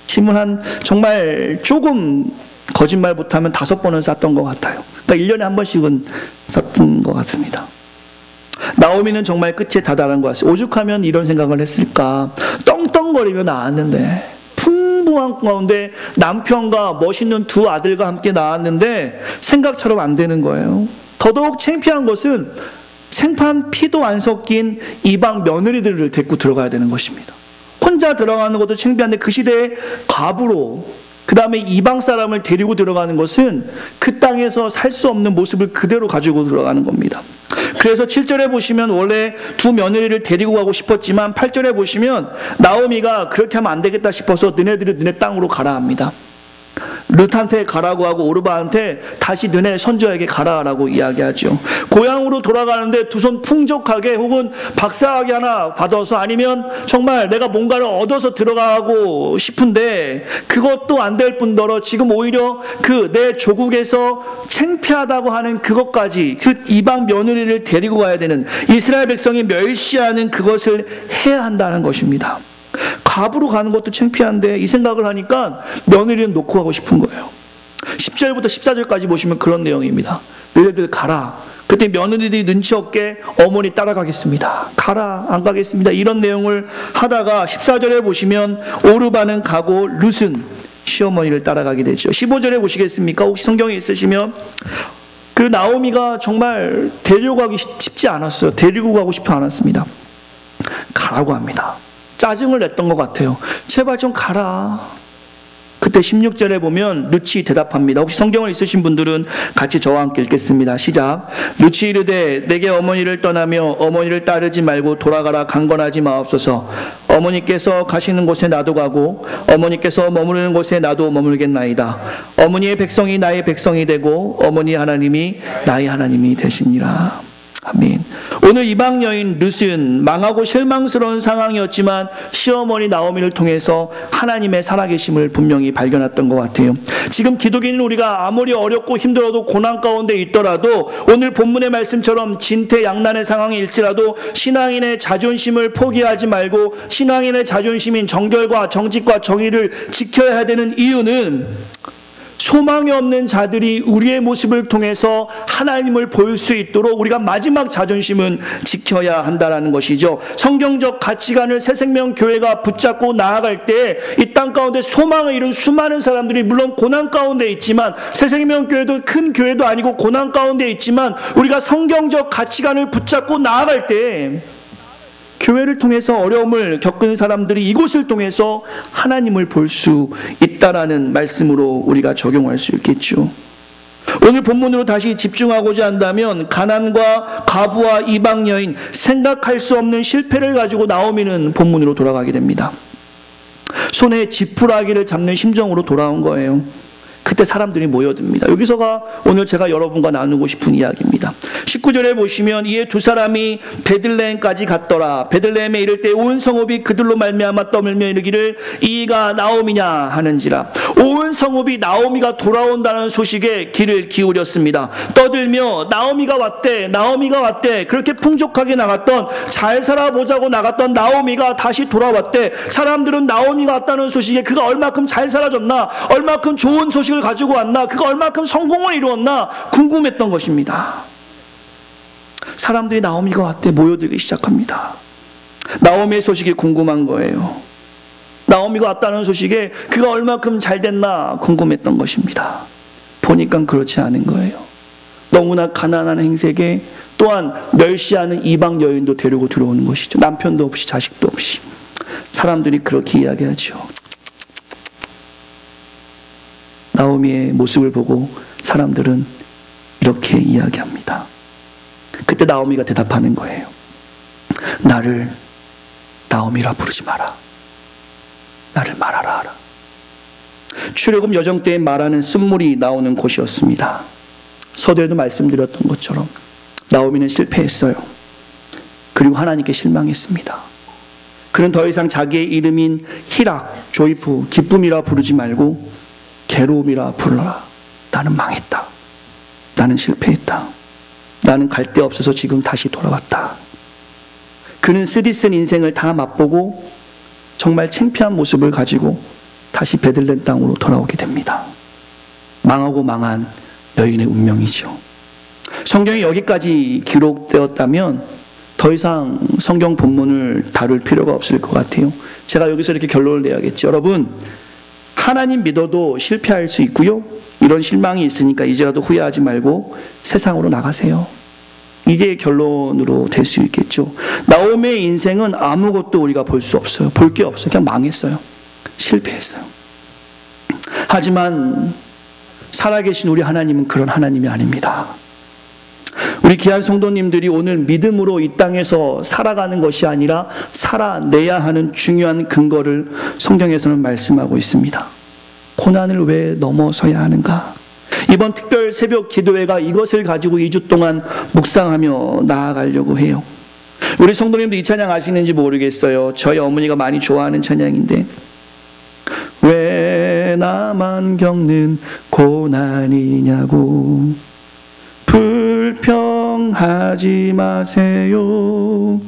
짐을 정말 조금 거짓말 못하면 5번은 쌌던 것 같아요. 그러니까 1년에 한 번씩은 쌌던 것 같습니다. 나오미는 정말 끝에 다다른 것 같아요. 오죽하면 이런 생각을 했을까. 떵떵거리며 나왔는데, 풍부한 가운데 남편과 멋있는 2 아들과 함께 나왔는데 생각처럼 안 되는 거예요. 더더욱 창피한 것은 생판 피도 안 섞인 이방 며느리들을 데리고 들어가야 되는 것입니다. 혼자 들어가는 것도 창피한데 그 시대에 과부로, 그 다음에 이방 사람을 데리고 들어가는 것은 그 땅에서 살 수 없는 모습을 그대로 가지고 들어가는 겁니다. 그래서 7절에 보시면 원래 2 며느리를 데리고 가고 싶었지만 8절에 보시면 나오미가 그렇게 하면 안 되겠다 싶어서 너네들이 너네 땅으로 가라 합니다. 룻한테 가라고 하고 오르바한테 다시 너네 선조에게 가라라고 이야기하죠. 고향으로 돌아가는데 2 손 풍족하게 혹은 박사학위 하나 받아서 아니면 정말 내가 뭔가를 얻어서 들어가고 싶은데 그것도 안 될 뿐더러 지금 오히려 내 조국에서 창피하다고 하는 그것까지, 그 이방 며느리를 데리고 가야 되는, 이스라엘 백성이 멸시하는 그것을 해야 한다는 것입니다. 갑으로 가는 것도 창피한데 이 생각을 하니까 며느리는 놓고 가고 싶은 거예요. 10절부터 14절까지 보시면 그런 내용입니다. 너희들 가라. 그때 며느리들이 눈치 없게 어머니 따라가겠습니다. 가라, 안 가겠습니다. 이런 내용을 하다가 14절에 보시면 오르바는 가고 룻은 시어머니를 따라가게 되죠. 15절에 보시겠습니까? 혹시 성경에 있으시면 그 나오미가 정말 데려가기 쉽지 않았어요. 데리고 가고 싶지 않았습니다. 가라고 합니다. 짜증을 냈던 것 같아요. 제발 좀 가라. 그때 16절에 보면 룻이 대답합니다. 혹시 성경을 있으신 분들은 같이 저와 함께 읽겠습니다. 시작. 룻이 이르되 내게 어머니를 떠나며 어머니를 따르지 말고 돌아가라 강건하지 마옵소서. 어머니께서 가시는 곳에 나도 가고 어머니께서 머무르는 곳에 나도 머물겠나이다. 어머니의 백성이 나의 백성이 되고 어머니 하나님이 나의 하나님이 되시니라. 아멘. 오늘 이방 여인 룻은 망하고 실망스러운 상황이었지만 시어머니 나오미를 통해서 하나님의 살아계심을 분명히 발견했던 것 같아요. 지금 기독인인 우리가 아무리 어렵고 힘들어도 고난 가운데 있더라도 오늘 본문의 말씀처럼 진퇴양난의 상황일지라도 신앙인의 자존심을 포기하지 말고 신앙인의 자존심인 정결과 정직과 정의를 지켜야 되는 이유는 소망이 없는 자들이 우리의 모습을 통해서 하나님을 볼 수 있도록 우리가 마지막 자존심은 지켜야 한다는 것이죠. 성경적 가치관을 새생명교회가 붙잡고 나아갈 때 이 땅 가운데 소망을 이룬 수많은 사람들이 물론 고난 가운데 있지만, 새생명교회도 큰 교회도 아니고 고난 가운데 있지만 우리가 성경적 가치관을 붙잡고 나아갈 때 교회를 통해서 어려움을 겪은 사람들이 이곳을 통해서 하나님을 볼 수 있다라는 말씀으로 우리가 적용할 수 있겠죠. 오늘 본문으로 다시 집중하고자 한다면 가난과 과부와 이방 여인, 생각할 수 없는 실패를 가지고 나오미는 본문으로 돌아가게 됩니다. 손에 지푸라기를 잡는 심정으로 돌아온 거예요. 그때 사람들이 모여듭니다. 여기서가 오늘 제가 여러분과 나누고 싶은 이야기입니다. 19절에 보시면 이에 2 사람이 베들레헴까지 갔더라. 베들레헴에 이를 때 온 성읍이 그들로 말미암아 떠밀며 이르기를 이가 나오미냐 하는지라. 온 성읍이 나오미가 돌아온다는 소식에 귀를 기울였습니다. 떠들며 나오미가 왔대, 나오미가 왔대. 그렇게 풍족하게 나갔던, 잘 살아보자고 나갔던 나오미가 다시 돌아왔대. 사람들은 나오미가 왔다는 소식에 그가 얼마큼 잘 살아졌나, 얼마큼 좋은 소식을 가지고 왔나, 그가 얼마큼 성공을 이루었나 궁금했던 것입니다. 사람들이 나오미가 왔대 모여들기 시작합니다. 나오미의 소식이 궁금한 거예요. 나오미가 왔다는 소식에 그가 얼마큼 잘 됐나 궁금했던 것입니다. 보니까 그렇지 않은 거예요. 너무나 가난한 행색에 또한 멸시하는 이방 여인도 데리고 들어오는 것이죠. 남편도 없이 자식도 없이. 사람들이 그렇게 이야기하죠. 나오미의 모습을 보고 사람들은 이렇게 이야기합니다. 그때 나오미가 대답하는 거예요. 나를 나오미라 부르지 마라. 나를 말하라 하라. 출애굽 여정 때 말하는 쓴물이 나오는 곳이었습니다. 서두에도 말씀드렸던 것처럼 나오미는 실패했어요. 그리고 하나님께 실망했습니다. 그는 더 이상 자기의 이름인 희락, 조이프, 기쁨이라 부르지 말고 괴로움이라 부르라. 나는 망했다. 나는 실패했다. 나는 갈 데 없어서 지금 다시 돌아왔다. 그는 쓰디쓴 인생을 다 맛보고 정말 창피한 모습을 가지고 다시 베들레헴 땅으로 돌아오게 됩니다. 망하고 망한 여인의 운명이죠. 성경이 여기까지 기록되었다면 더 이상 성경 본문을 다룰 필요가 없을 것 같아요. 제가 여기서 이렇게 결론을 내야겠죠. 여러분, 하나님 믿어도 실패할 수 있고요. 이런 실망이 있으니까 이제라도 후회하지 말고 세상으로 나가세요. 이게 결론으로 될 수 있겠죠. 나오미의 인생은 아무것도 우리가 볼 수 없어요. 볼 게 없어요. 그냥 망했어요. 실패했어요. 하지만 살아계신 우리 하나님은 그런 하나님이 아닙니다. 우리 귀한 성도님들이 오늘 믿음으로 이 땅에서 살아가는 것이 아니라 살아내야 하는 중요한 근거를 성경에서는 말씀하고 있습니다. 고난을 왜 넘어서야 하는가? 이번 특별 새벽 기도회가 이것을 가지고 2주 동안 묵상하며 나아가려고 해요. 우리 성도님도 이 찬양 아시는지 모르겠어요. 저희 어머니가 많이 좋아하는 찬양인데, 왜 나만 겪는 고난이냐고 불평하지 마세요.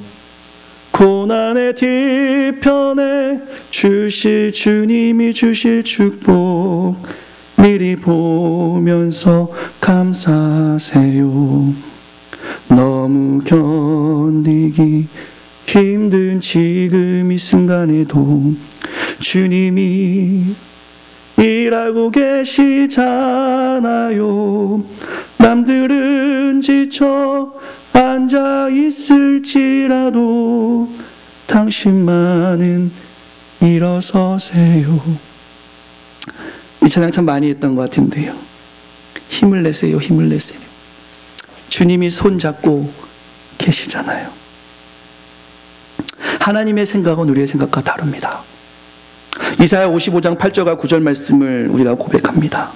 고난의 뒤편에 주님이 주실 축복 미리 보면서 감사하세요. 너무 견디기 힘든 지금 이 순간에도 주님이 일하고 계시잖아요. 남들은 지쳐 앉아 있을지라도 당신만은 일어서세요. 이 찬양 참 많이 했던 것 같은데요. 힘을 내세요. 힘을 내세요. 주님이 손잡고 계시잖아요. 하나님의 생각은 우리의 생각과 다릅니다. 이사야 55장 8절과 9절 말씀을 우리가 고백합니다.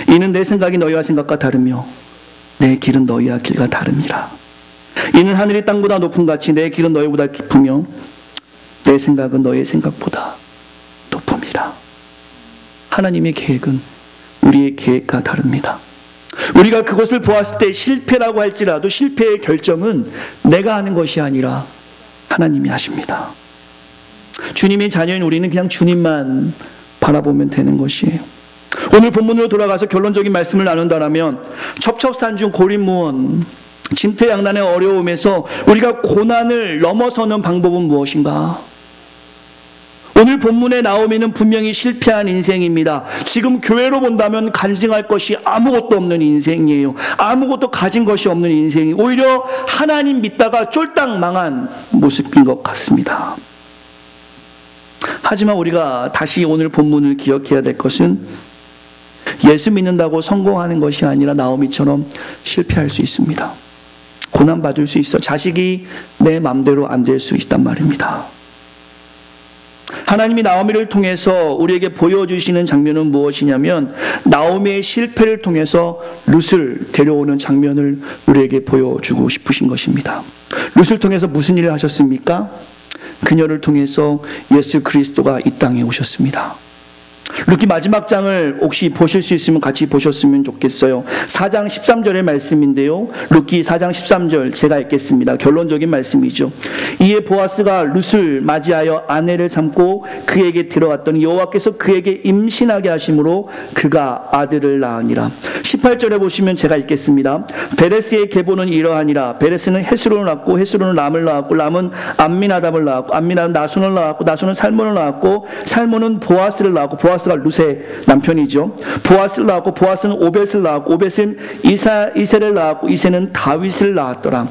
이는 내 생각이 너희와 생각과 다르며 내 길은 너희와 길과 다릅니다. 이는 하늘이 땅보다 높은 같이 내 길은 너희보다 깊으며 내 생각은 너희의 생각보다 높음이라. 하나님의 계획은 우리의 계획과 다릅니다. 우리가 그것을 보았을 때 실패라고 할지라도 실패의 결정은 내가 하는 것이 아니라 하나님이 하십니다. 주님의 자녀인 우리는 그냥 주님만 바라보면 되는 것이에요. 오늘 본문으로 돌아가서 결론적인 말씀을 나눈다면 첩첩산중 고립무원 진퇴양난의 어려움에서 우리가 고난을 넘어서는 방법은 무엇인가? 오늘 본문에 나오미는 분명히 실패한 인생입니다. 지금 교회로 본다면 간증할 것이 아무것도 없는 인생이에요. 아무것도 가진 것이 없는 인생이 오히려 하나님 믿다가 쫄딱 망한 모습인 것 같습니다. 하지만 우리가 다시 오늘 본문을 기억해야 될 것은 예수 믿는다고 성공하는 것이 아니라 나오미처럼 실패할 수 있습니다. 고난받을 수 있어. 자식이 내 맘대로 안 될 수 있단 말입니다. 하나님이 나오미를 통해서 우리에게 보여주시는 장면은 무엇이냐면 나오미의 실패를 통해서 룻을 데려오는 장면을 우리에게 보여주고 싶으신 것입니다. 룻을 통해서 무슨 일을 하셨습니까? 그녀를 통해서 예수 그리스도가 이 땅에 오셨습니다. 룻기 마지막 장을 혹시 보실 수 있으면 같이 보셨으면 좋겠어요. 4장 13절의 말씀인데요. 룻기 4장 13절 제가 읽겠습니다. 결론적인 말씀이죠. 이에 보아스가 룻을 맞이하여 아내를 삼고 그에게 들어갔더니 여호와께서 그에게 임신하게 하심으로 그가 아들을 낳으니라. 18절에 보시면 제가 읽겠습니다. 베레스의 계보는 이러하니라. 베레스는 헤스론을 낳고 헤스론은 람을 낳았고 람은 암미나답을 낳았고 암미나답은 나손을 낳았고 나손은 살몬을 낳았고 살몬은 보아스를 낳았고 보아스가 룻의 남편이죠. 보아스를 낳았고 보아스는 오벳을 낳았고 오벳은 이세를 낳았고 이세는 다윗을 낳았더라.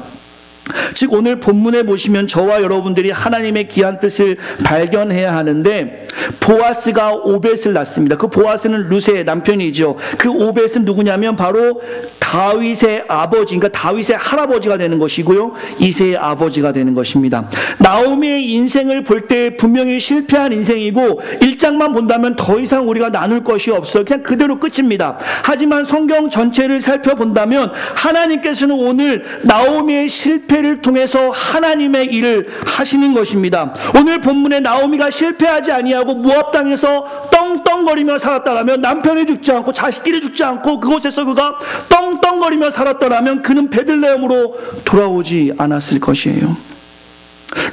즉 오늘 본문에 보시면 저와 여러분들이 하나님의 귀한 뜻을 발견해야 하는데 보아스가 오벳을 낳습니다. 그 보아스는 룻의 남편이죠. 그 오벳은 누구냐면 바로 다윗의 아버지, 그러니까 다윗의 할아버지가 되는 것이고요. 이새의 아버지가 되는 것입니다. 나오미의 인생을 볼 때 분명히 실패한 인생이고 1장만 본다면 더 이상 우리가 나눌 것이 없어요. 그냥 그대로 끝입니다. 하지만 성경 전체를 살펴본다면 하나님께서는 오늘 나오미의 실패를 통해서 하나님의 일을 하시는 것입니다. 오늘 본문에 나오미가 실패하지 아니하고 않고 모압 땅에서 떵떵거리며 살았다라면, 남편이 죽지 않고 자식끼리 죽지 않고 그곳에서 그가 떵떵거리며 살았다라면 그는 베들레헴으로 돌아오지 않았을 것이에요.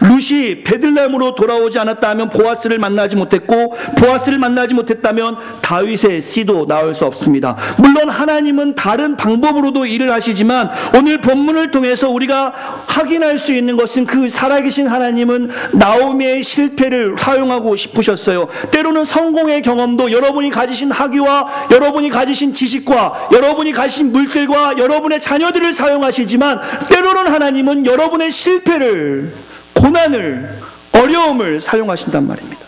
룻이 베들레헴으로 돌아오지 않았다면 보아스를 만나지 못했고, 보아스를 만나지 못했다면 다윗의 씨도 나올 수 없습니다. 물론 하나님은 다른 방법으로도 일을 하시지만 오늘 본문을 통해서 우리가 확인할 수 있는 것은 그 살아계신 하나님은 나오미의 실패를 사용하고 싶으셨어요. 때로는 성공의 경험도 여러분이 가지신 학위와 여러분이 가지신 지식과 여러분이 가지신 물질과 여러분의 자녀들을 사용하시지만, 때로는 하나님은 여러분의 실패를, 고난을, 어려움을 사용하신단 말입니다.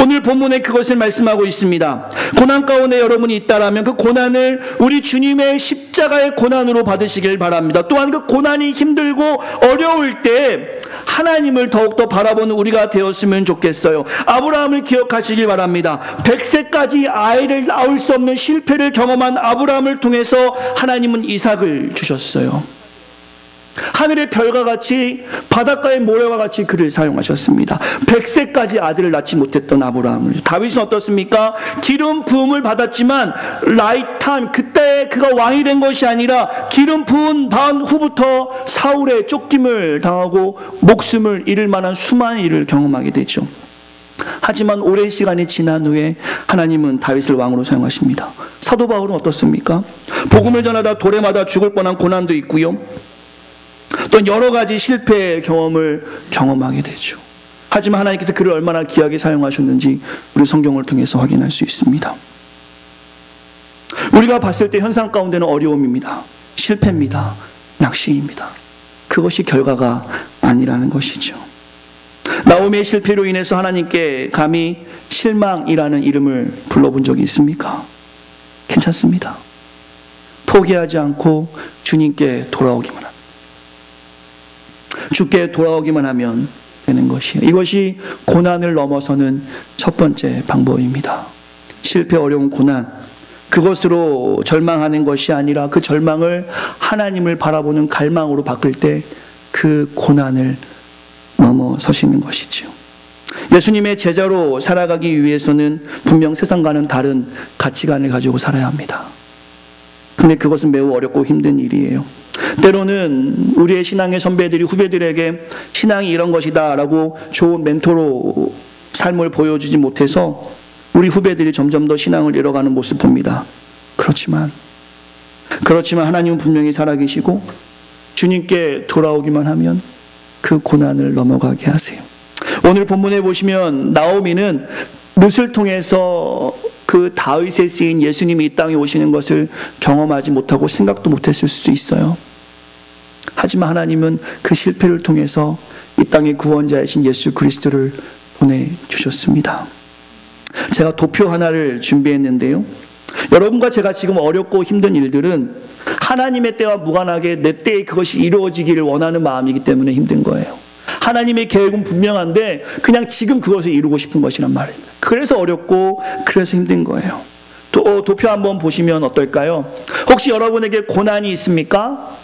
오늘 본문에 그것을 말씀하고 있습니다. 고난 가운데 여러분이 있다라면 그 고난을 우리 주님의 십자가의 고난으로 받으시길 바랍니다. 또한 그 고난이 힘들고 어려울 때 하나님을 더욱더 바라보는 우리가 되었으면 좋겠어요. 아브라함을 기억하시길 바랍니다. 100세까지 아이를 낳을 수 없는 실패를 경험한 아브라함을 통해서 하나님은 이삭을 주셨어요. 하늘의 별과 같이 바닷가의 모래와 같이 그를 사용하셨습니다. 100세까지 아들을 낳지 못했던 아브라함을. 다윗은 어떻습니까? 기름 부음을 받았지만 라이탄, 그때 그가 왕이 된 것이 아니라 기름 부은 반 후부터 사울의 쫓김을 당하고 목숨을 잃을 만한 수많은 일을 경험하게 되죠. 하지만 오랜 시간이 지난 후에 하나님은 다윗을 왕으로 사용하십니다. 사도 바울은 어떻습니까? 복음을 전하다 돌에 맞아 죽을 뻔한 고난도 있고요, 또 여러 가지 실패의 경험을 경험하게 되죠. 하지만 하나님께서 그를 얼마나 귀하게 사용하셨는지 우리 성경을 통해서 확인할 수 있습니다. 우리가 봤을 때 현상 가운데는 어려움입니다. 실패입니다. 낙심입니다. 그것이 결과가 아니라는 것이죠. 나오미의 실패로 인해서 하나님께 감히 실망이라는 이름을 불러본 적이 있습니까? 괜찮습니다. 포기하지 않고 주님께 돌아오기만 합니다. 주께 돌아오기만 하면 되는 것이에요. 이것이 고난을 넘어서는 첫 번째 방법입니다. 실패, 어려운 고난, 그것으로 절망하는 것이 아니라 그 절망을 하나님을 바라보는 갈망으로 바꿀 때 그 고난을 넘어서시는 것이죠. 예수님의 제자로 살아가기 위해서는 분명 세상과는 다른 가치관을 가지고 살아야 합니다. 근데 그것은 매우 어렵고 힘든 일이에요. 때로는 우리의 신앙의 선배들이 후배들에게 신앙이 이런 것이다 라고 좋은 멘토로 삶을 보여주지 못해서 우리 후배들이 점점 더 신앙을 잃어가는 모습 봅니다. 그렇지만 하나님은 분명히 살아계시고 주님께 돌아오기만 하면 그 고난을 넘어가게 하세요. 오늘 본문에 보시면 나오미는 룻을 통해서 그 다윗의 씨인 예수님이 이 땅에 오시는 것을 경험하지 못하고 생각도 못했을 수도 있어요. 하지만 하나님은 그 실패를 통해서 이 땅의 구원자이신 예수 그리스도를 보내주셨습니다. 제가 도표 하나를 준비했는데요, 여러분과 제가 지금 어렵고 힘든 일들은 하나님의 때와 무관하게 내 때에 그것이 이루어지기를 원하는 마음이기 때문에 힘든 거예요. 하나님의 계획은 분명한데 그냥 지금 그것을 이루고 싶은 것이란 말입니다. 그래서 어렵고 그래서 힘든 거예요. 도표 한번 보시면 어떨까요? 혹시 여러분에게 고난이 있습니까?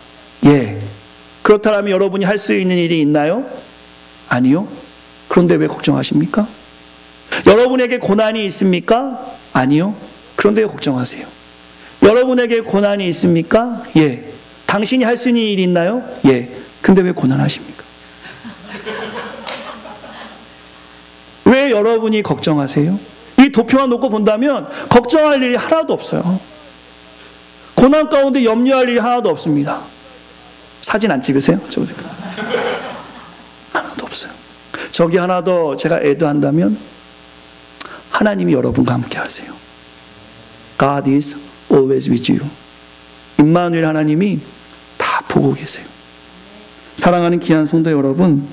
예. 그렇다면 여러분이 할 수 있는 일이 있나요? 아니요. 그런데 왜 걱정하십니까? 여러분에게 고난이 있습니까? 아니요. 그런데 왜 걱정하세요? 여러분에게 고난이 있습니까? 예. 당신이 할 수 있는 일이 있나요? 예. 근데 왜 고난하십니까? 왜 여러분이 걱정하세요? 이 도표만 놓고 본다면 걱정할 일이 하나도 없어요. 고난 가운데 염려할 일이 하나도 없습니다. 사진 안 찍으세요? 하나도 없어요. 저기 하나 더 제가 애드한다면 하나님이 여러분과 함께 하세요. God is always with you. 임마누엘 하나님이 다 보고 계세요. 사랑하는 귀한 성도 여러분,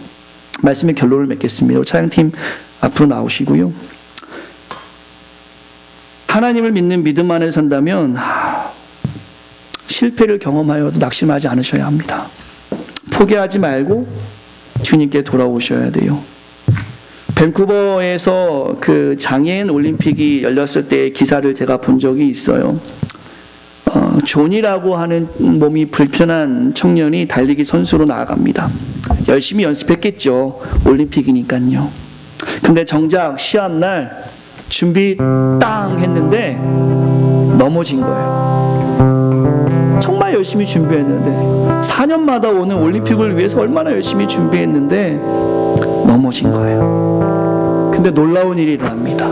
말씀의 결론을 맺겠습니다. 찬양팀 앞으로 나오시고요. 하나님을 믿는 믿음 안에 산다면 실패를 경험하여도 낙심하지 않으셔야 합니다. 포기하지 말고 주님께 돌아오셔야 돼요. 밴쿠버에서 그 장애인 올림픽이 열렸을 때 기사를 제가 본 적이 있어요. 존이라고 하는 몸이 불편한 청년이 달리기 선수로 나아갑니다. 열심히 연습했겠죠. 올림픽이니까요. 근데 정작 시합날 준비 땅 했는데 넘어진 거예요. 정말 열심히 준비했는데 4년마다 오는 올림픽을 위해서 얼마나 열심히 준비했는데 넘어진 거예요. 근데 놀라운 일이 일어납니다.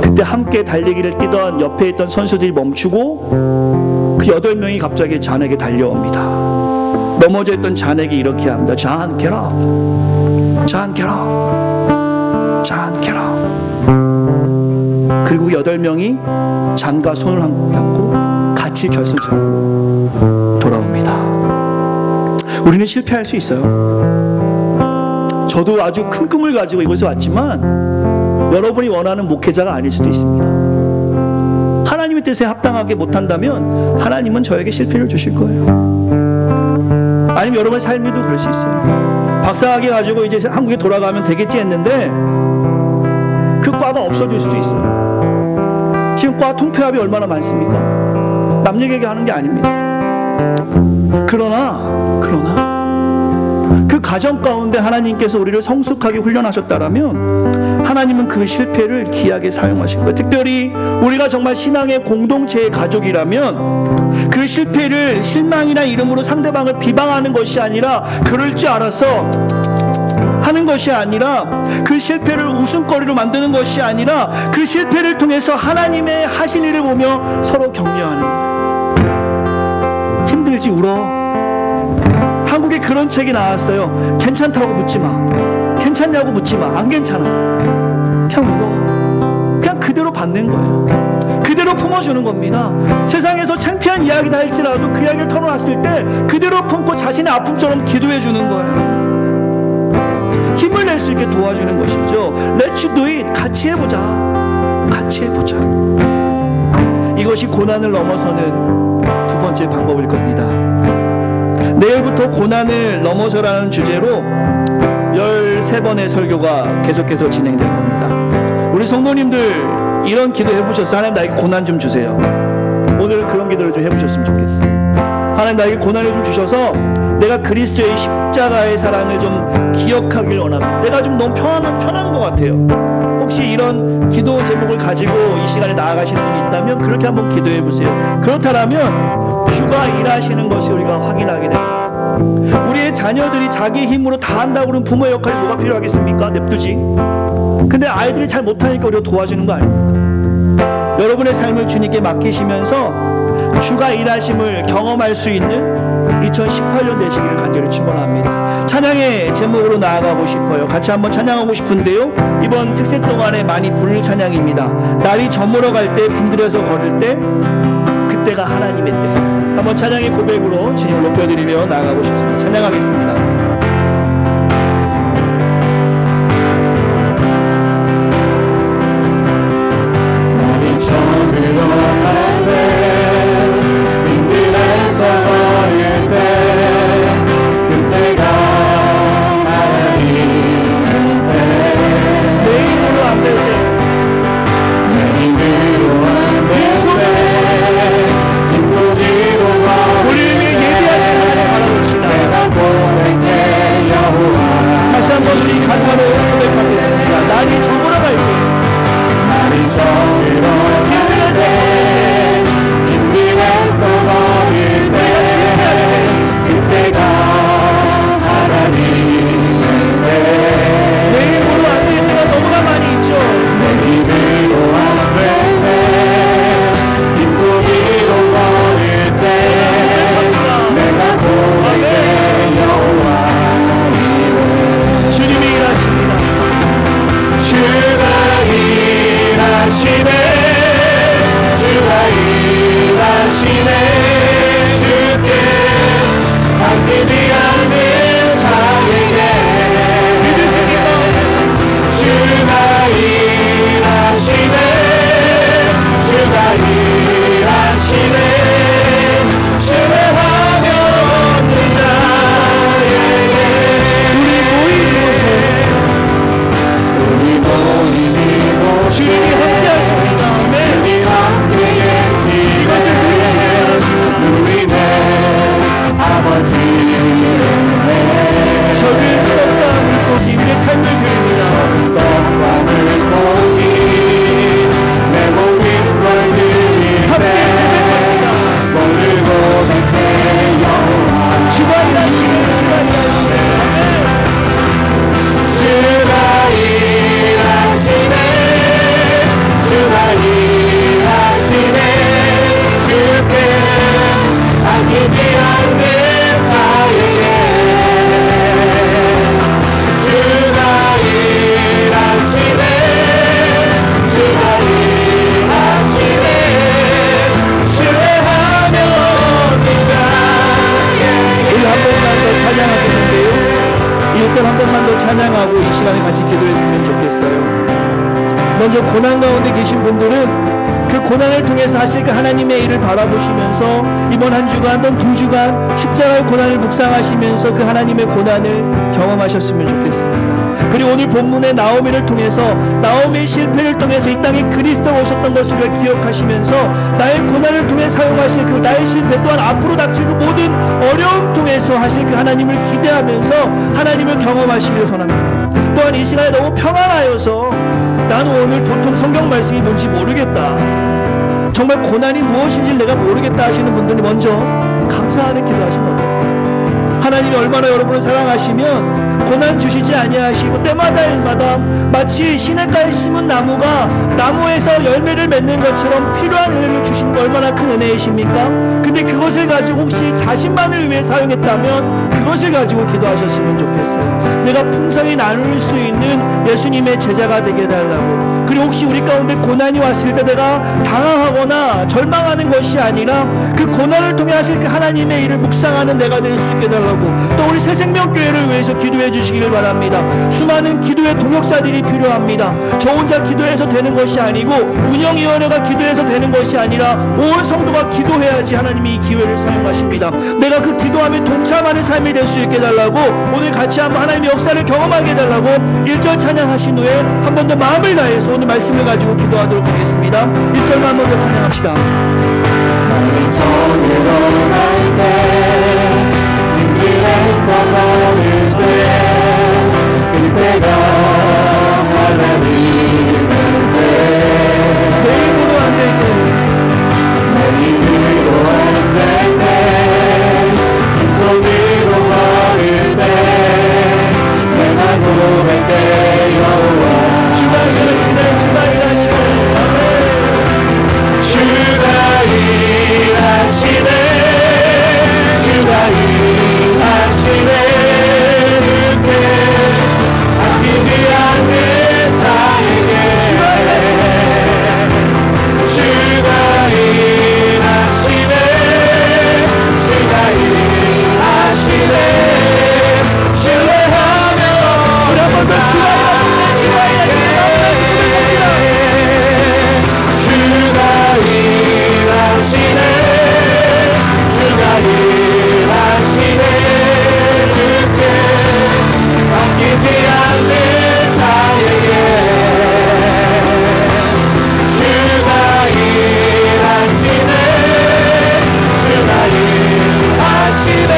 그때 함께 달리기를 뛰던 옆에 있던 선수들이 멈추고 그 8명이 갑자기 잔에게 달려옵니다. 넘어져 있던 잔에게 이렇게 합니다. John, get up. John, get up. John, get up. 그리고 8명이 잔과 손을 잡고 같이 결승점으로 돌아옵니다. 우리는 실패할 수 있어요. 저도 아주 큰 꿈을 가지고 이곳에 왔지만 여러분이 원하는 목회자가 아닐 수도 있습니다. 하나님의 뜻에 합당하게 못한다면 하나님은 저에게 실패를 주실 거예요. 아니면 여러분의 삶에도 그럴 수 있어요. 박사학위 가지고 이제 한국에 돌아가면 되겠지 했는데 그 과가 없어질 수도 있어요. 지금 과 통폐합이 얼마나 많습니까? 남 얘기하게 하는 게 아닙니다. 그러나 그 과정 가운데 하나님께서 우리를 성숙하게 훈련하셨다라면 하나님은 그 실패를 귀하게 사용하실 거예요. 특별히 우리가 정말 신앙의 공동체의 가족이라면 그 실패를 실망이나 이름으로 상대방을 비방하는 것이 아니라 그럴 줄 알았어 하는 것이 아니라 그 실패를 웃음거리로 만드는 것이 아니라 그 실패를 통해서 하나님의 하신 일을 보며 서로 격려하는 거예요. 힘들지 울어. 한국에 그런 책이 나왔어요. 괜찮다고 묻지 마. 괜찮냐고 묻지 마. 안 괜찮아. 그냥 울어. 그냥 그대로 받는 거예요. 그대로 품어주는 겁니다. 세상에서 창피한 이야기다 할지라도 그 이야기를 털어놨을 때 그대로 품고 자신의 아픔처럼 기도해 주는 거예요. 힘을 낼 수 있게 도와주는 것이죠. Let's do it. 같이 해보자. 같이 해보자. 이것이 고난을 넘어서는 두 번째 방법일 겁니다. 내일부터 고난을 넘어서라는 주제로 13번의 설교가 계속해서 진행될 겁니다. 우리 성도님들 이런 기도 해보셨어요? 하나님 나에게 고난 좀 주세요. 오늘 그런 기도를 좀 해보셨으면 좋겠어요. 하나님 나에게 고난을 좀 주셔서 내가 그리스도의 십자가의 사랑을 좀 기억하길 원합니다. 내가 좀 너무 편한 것 같아요. 혹시 이런 기도 제목을 가지고 이 시간에 나아가시는 분이 있다면 그렇게 한번 기도해 보세요. 그렇다면 주가 일하시는 것이 우리가 확인하게 됩니다. 우리의 자녀들이 자기 힘으로 다 한다고 그러면 부모의 역할이 뭐가 필요하겠습니까? 냅두지. 근데 아이들이 잘 못하니까 우리가 도와주는 거 아닙니까? 여러분의 삶을 주님께 맡기시면서 주가 일하심을 경험할 수 있는 2018년 되시기를 간절히 축원합니다. 찬양의 제목으로 나아가고 싶어요. 같이 한번 찬양하고 싶은데요. 이번 특세 동안에 많이 부를 찬양입니다. 날이 저물어 갈 때 빈들에서 걸을 때 그때가 하나님의 때. 한번 찬양의 고백으로 주님을 높여드리며 나아가고 싶습니다. 찬양하겠습니다. 날이 저물어 갈 때 빈들에서 걸을 때 그때가 하나님의 때. 내 힘으로 안 될 때, 내 힘으로 안 될 때 힘쏟이고 우리에게 예비하신 하나님 바라봅시다. 내가 고백해 기도했으면 좋겠어요. 먼저 고난 가운데 계신 분들은 그 고난을 통해서 하실 그 하나님의 일을 바라보시면서 이번 한 주간 또는 2주간 십자가의 고난을 묵상하시면서 그 하나님의 고난을 경험하셨으면 좋겠습니다. 그리고 오늘 본문의 나오미를 통해서 나오미의 실패를 통해서 이 땅에 그리스도가 오셨던 것을 기억하시면서 나의 고난을 통해 사용하실 그 나의 실패 또한 앞으로 닥칠 그 모든 어려움 통해서 하실 그 하나님을 기대하면서 하나님을 경험하시기를 원합니다. 또한 이 시간에 너무 평안하여서 나는 오늘 도통 성경 말씀이 뭔지 모르겠다, 정말 고난이 무엇인지 내가 모르겠다 하시는 분들이 먼저 감사하는 기도하시면 어떨까요? 하나님이 얼마나 여러분을 사랑하시면 고난 주시지 아니하시고 때마다 일마다 마치 시냇가에 심은 나무가 나무에서 열매를 맺는 것처럼 필요한 은혜를 주신 거 얼마나 큰 은혜이십니까? 근데 그것을 가지고 혹시 자신만을 위해 사용했다면 그것을 가지고 기도하셨으면 좋겠어요. 내가 풍성히 나눌 수 있는 예수님의 제자가 되게 해달라고. 그리고 혹시 우리 가운데 고난이 왔을 때 내가 당황하거나 절망하는 것이 아니라 그 고난을 통해 하실 그 하나님의 일을 묵상하는 내가 될 수 있게 해달라고. 또 우리 새생명교회를 위해서 기도해 주시기를 바랍니다. 수많은 기도의 동역자들이 필요합니다. 저 혼자 기도해서 되는 것이 아니고 운영위원회가 기도해서 되는 것이 아니라 온 성도가 기도해야지 하나님이 이 기회를 사용하십니다. 내가 그 기도함에 동참하는 삶이 될 수 있게 해달라고. 오늘 같이 한번 하나님의 역사를 경험하게 해달라고 1절 찬양하신 후에 한 번 더 마음을 다해서 오늘 말씀을 가지고 기도하도록 하겠습니다. 1절만 한 번 더 찬양합시다. 나의 손으로 갈 때 힘들어서 걸을 때 그때가 하나님의 때 내 힘으로 안 될 때 내 힘으로 안 될 때 빈손으로 걸을 때 내가 고백 때 여호와 주가 일하시네, 주가 일하시네. 주가 일하시네 주가 일하시네 그렇게 아끼지 않는 자에게 주가 일하시네 주가 일하시네 신뢰하며 우리 한 번 더 주가 일하시네, 주가 일하시네. 주가 일하시네 주가 일하시네 그렇게 아끼지 않는 자에게 주가 일하시네 주가 일하시네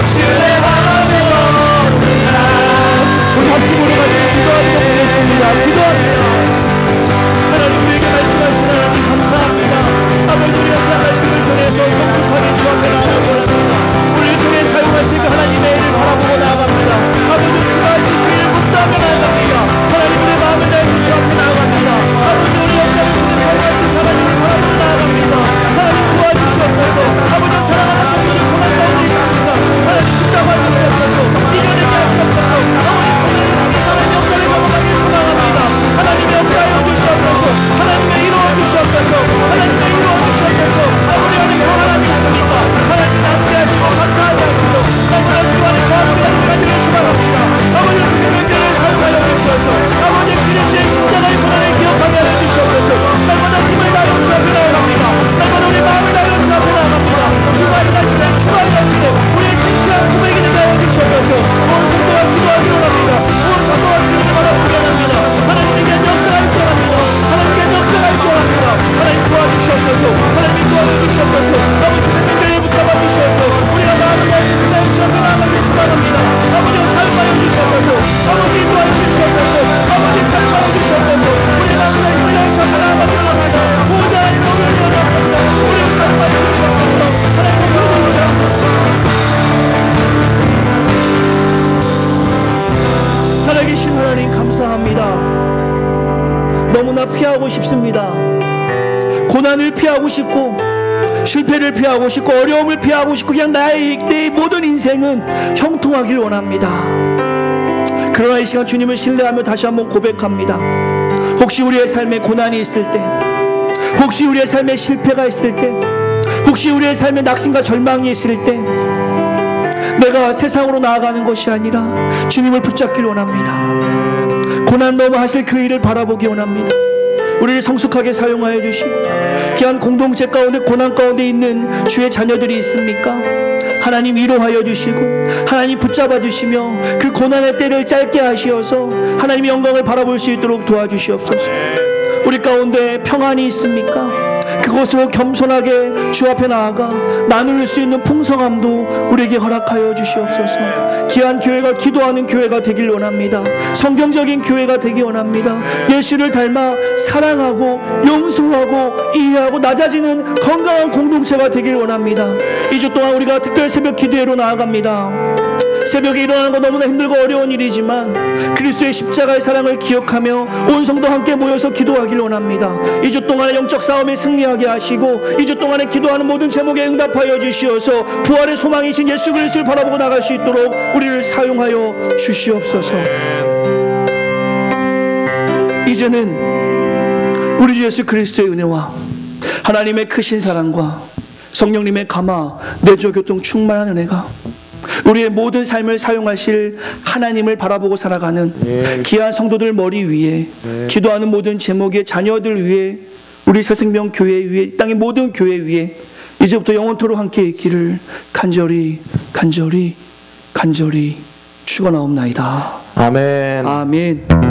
신뢰하며 우리 함께 같이 기도하도록 하겠습니다. 기도합니다. 하나님 우리에게 말씀하시는 하나님 감사합니다. 아버지 우리가 그 말씀을 통해서 성숙하게 주 앞에 나아가고 합니다. 우리를 통해 사용하실 그 하나님의 일을 바라보고 나아갑니다. 아버지 수고하신 그 일을 묵상하며 나아갑니다. 하나님 우리의 마음을 다해서 주 앞에 나아갑니다. 아버지 우리 역사를 통해 사용하신 하나님을 바라보고 나아갑니다. 하나님 도와주시옵소서. 아버지 사랑하는 성도들 고난 가운데 있습니다. 하나님 붙잡아 주시옵소서. 이겨내게 하시옵소서. 아버지 하나님 역사를 경험하길 소망합니다. 하나님의 역사에 주시옵소서. 하나님의 이루어 주시옵소서. 하나님의 이루어 주시옵소서. 아버지 하나님 하나님 있습니까? 하나님 남게 하시고 감사하게 하시고 나의 주 안에 거하게 하시기를 소망합니다. 아버지 생명교회를 사용하여 주시옵소서. 아버지 그리스도의 십자가의 고난을 기억하게 하여 주시옵소서. 날마다 힘을 다하여 주 앞에 나아갑니다. 날마다 우리 마음을 다하여 주 앞에 나아갑니다. 주가 일하시네, 주가 일하시네. 우리의 진실한 고백이 되게 하여 주시옵소서. 온 성도가 기도하기로 합니다. 온 성도가 주님을 바라보게 합니다. 하나님께 역사할 줄 합니다. 하나님께 역사할 줄 합니다. 하나님 도와주시옵소서. 하나님 도와주시옵소서. 아버지 생명교회에 붙잡아 주시옵소서. 우리가 마음을 다해서 주 앞에 나아가길 소망합니다. 아버지 사용하여 주시옵소서. 아버지 도와주시옵소서. 아버지 사용하여 주시옵소서. 우리 마음을 다해서 주 앞에 나아가길 합니다. 모든 하나님 너를 원합니다. 우리 사용하여 주시옵소서. 하나님 감사합니다. 살아계신 하나님 감사합니다. 너무나 피하고 싶습니다. 고난을 피하고 싶고 실패를 피하고 싶고 어려움을 피하고 싶고 그냥 내 모든 인생은 형통하길 원합니다. 그러나 이 시간 주님을 신뢰하며 다시 한번 고백합니다. 혹시 우리의 삶에 고난이 있을 때, 혹시 우리의 삶에 실패가 있을 때, 혹시 우리의 삶에 낙심과 절망이 있을 때 내가 세상으로 나아가는 것이 아니라 주님을 붙잡길 원합니다. 고난 넘어하실 그 일을 바라보기 원합니다. 우리를 성숙하게 사용하여 주시고, 귀한 공동체 가운데 고난 가운데 있는 주의 자녀들이 있습니까? 하나님 위로하여 주시고 하나님 붙잡아 주시며 그 고난의 때를 짧게 하시어서 하나님의 영광을 바라볼 수 있도록 도와주시옵소서. 우리 가운데 평안이 있습니까? 그것으로 겸손하게 주 앞에 나아가 나눌 수 있는 풍성함도 우리에게 허락하여 주시옵소서. 귀한 교회가 기도하는 교회가 되길 원합니다. 성경적인 교회가 되기 원합니다. 예수를 닮아 사랑하고 용서하고 이해하고 낮아지는 건강한 공동체가 되길 원합니다. 2주 동안 우리가 특별 새벽 기도회로 나아갑니다. 새벽에 일어나는 건 너무나 힘들고 어려운 일이지만 그리스도의 십자가의 사랑을 기억하며 온 성도 함께 모여서 기도하길 원합니다. 2주 동안의 영적 싸움에 승리하게 하시고 2주 동안에 기도하는 모든 제목에 응답하여 주시어서 부활의 소망이신 예수 그리스도를 바라보고 나갈 수 있도록 우리를 사용하여 주시옵소서. 이제는 우리 주 예수 그리스도의 은혜와 하나님의 크신 사랑과 성령님의 감화 내조 교통 충만한 은혜가 우리의 모든 삶을 사용하실 하나님을 바라보고 살아가는 귀한 성도들 머리 위에, 기도하는 모든 제목의 자녀들 위에, 우리 새생명 교회 위에, 땅의 모든 교회 위에 이제부터 영원토록 함께 있기를 간절히 축원하옵나이다. 아멘. 아멘.